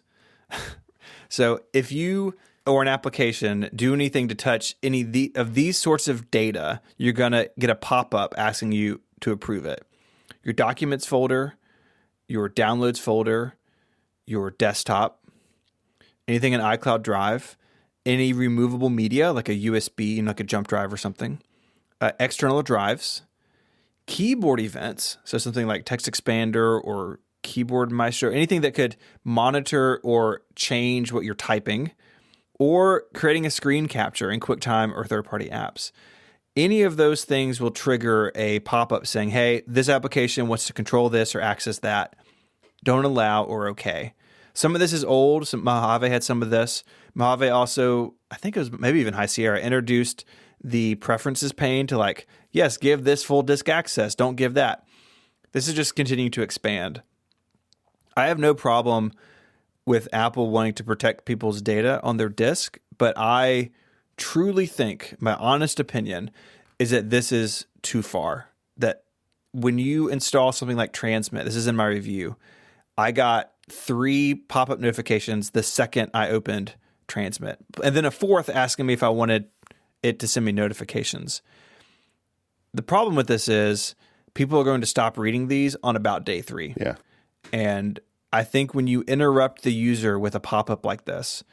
Speaker 2: So if you or an application do anything to touch any of these sorts of data, you're going to get a pop-up asking you to approve it. Your documents folder, your downloads folder, your desktop, anything in iCloud Drive, any removable media like a USB, like a jump drive or something, external drives, keyboard events, so something like Text Expander or Keyboard Maestro, anything that could monitor or change what you're typing, or creating a screen capture in QuickTime or third-party apps. any of those things will trigger a pop-up saying, hey, this application wants to control this or access that. Don't allow or okay. Some of this is old. Mojave had some of this. Mojave also, I think it was maybe even High Sierra, introduced the preferences pane to like, yes, give this full disk access. Don't give that. This is just continuing to expand. I have no problem with Apple wanting to protect people's data on their disk, but I truly think, my honest opinion, is that this is too far. That when you install something like Transmit, this is in my review, I got 3 pop-up notifications the second I opened Transmit, and then a 4th asking me if I wanted it to send me notifications. The problem with this is people are going to stop reading these on about day 3.
Speaker 1: Yeah.
Speaker 2: And I think when you interrupt the user with a pop-up like this,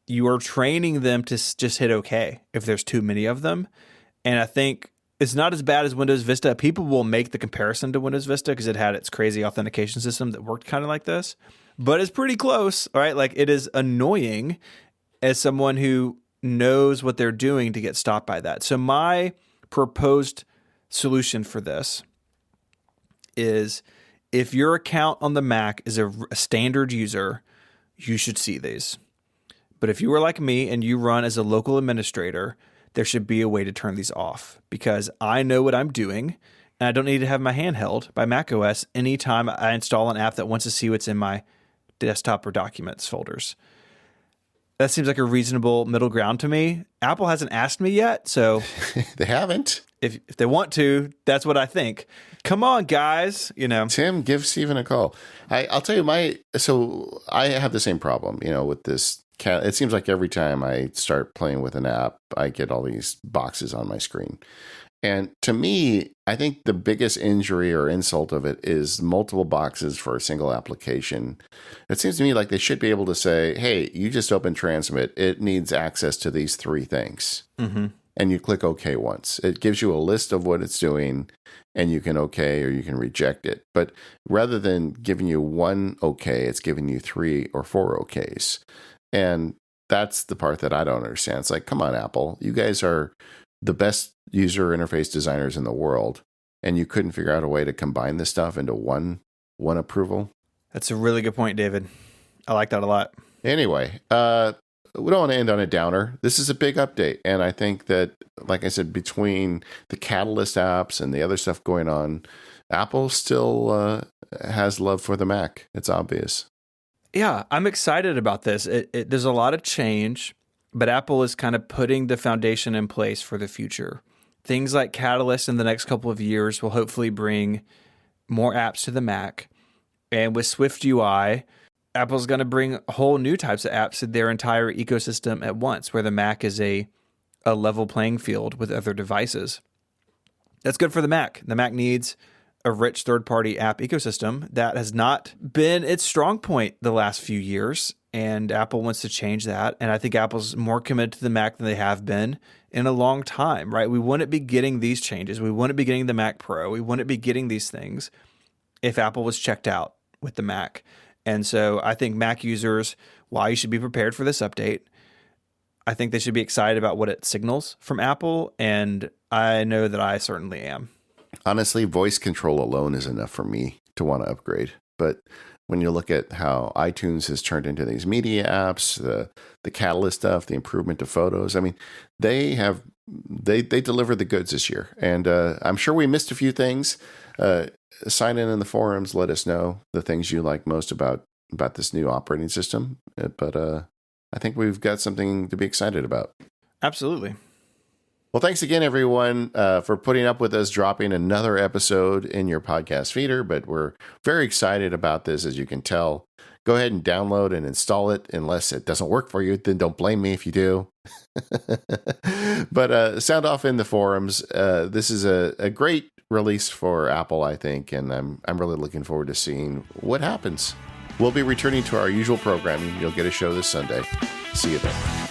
Speaker 2: you are training them to just hit OK if there's too many of them. And I think it's not as bad as Windows Vista. People will make the comparison to Windows Vista because it had its crazy authentication system that worked kind of like this. But it's pretty close, right? Like, it is annoying as someone who knows what they're doing to get stopped by that. So my proposed solution for this is, if your account on the Mac is a standard user, you should see these. But if you are like me and you run as a local administrator, there should be a way to turn these off, because I know what I'm doing and I don't need to have my hand held by macOS anytime I install an app that wants to see what's in my desktop or documents folders. That seems like a reasonable middle ground to me. Apple hasn't asked me yet, so
Speaker 1: They haven't.
Speaker 2: if they want to, that's what I think. Come on, guys.
Speaker 1: Tim, give Steven a call. I'll tell you so I have the same problem, with this. It seems like every time I start playing with an app, I get all these boxes on my screen. And to me, I think the biggest injury or insult of it is multiple boxes for a single application. It seems to me like they should be able to say, hey, you just opened Transmit. It needs access to these 3 things. Mm-hmm. And you click OK once. It gives you a list of what it's doing, and you can OK or you can reject it. But rather than giving you 1 OK, it's giving you 3 or 4 OKs. And that's the part that I don't understand. It's like, come on, Apple. You guys are the best user interface designers in the world, and you couldn't figure out a way to combine this stuff into one approval?
Speaker 2: That's a really good point, David. I like that a lot.
Speaker 1: Anyway, we don't want to end on a downer. This is a big update, and I think that, like I said, between the Catalyst apps and the other stuff going on, Apple still has love for the Mac. It's obvious.
Speaker 2: Yeah, I'm excited about this. There's a lot of change, but Apple is kind of putting the foundation in place for the future. Things like Catalyst in the next couple of years will hopefully bring more apps to the Mac. And with Swift UI, Apple's going to bring whole new types of apps to their entire ecosystem at once, where the Mac is a level playing field with other devices. That's good for the Mac. The Mac needs a rich third-party app ecosystem that has not been its strong point the last few years, and Apple wants to change that. And I think Apple's more committed to the Mac than they have been in a long time, right? We wouldn't be getting these changes. We wouldn't be getting the Mac Pro. We wouldn't be getting these things if Apple was checked out with the Mac. And so I think Mac users, while you should be prepared for this update, I think they should be excited about what it signals from Apple, and I know that I certainly am.
Speaker 1: Honestly, voice control alone is enough for me to want to upgrade. But when you look at how iTunes has turned into these media apps, the Catalyst stuff, the improvement to photos, I mean, they delivered the goods this year. And I'm sure we missed a few things. Sign in the forums. Let us know the things you like most about this new operating system. But I think we've got something to be excited about.
Speaker 2: Absolutely.
Speaker 1: Well, thanks again, everyone, for putting up with us dropping another episode in your podcast feeder. But we're very excited about this, as you can tell. Go ahead and download and install it. Unless it doesn't work for you, then don't blame me if you do. But sound off in the forums. This is a great release for Apple, I think, and I'm really looking forward to seeing what happens. We'll be returning to our usual programming. You'll get a show this Sunday. See you then.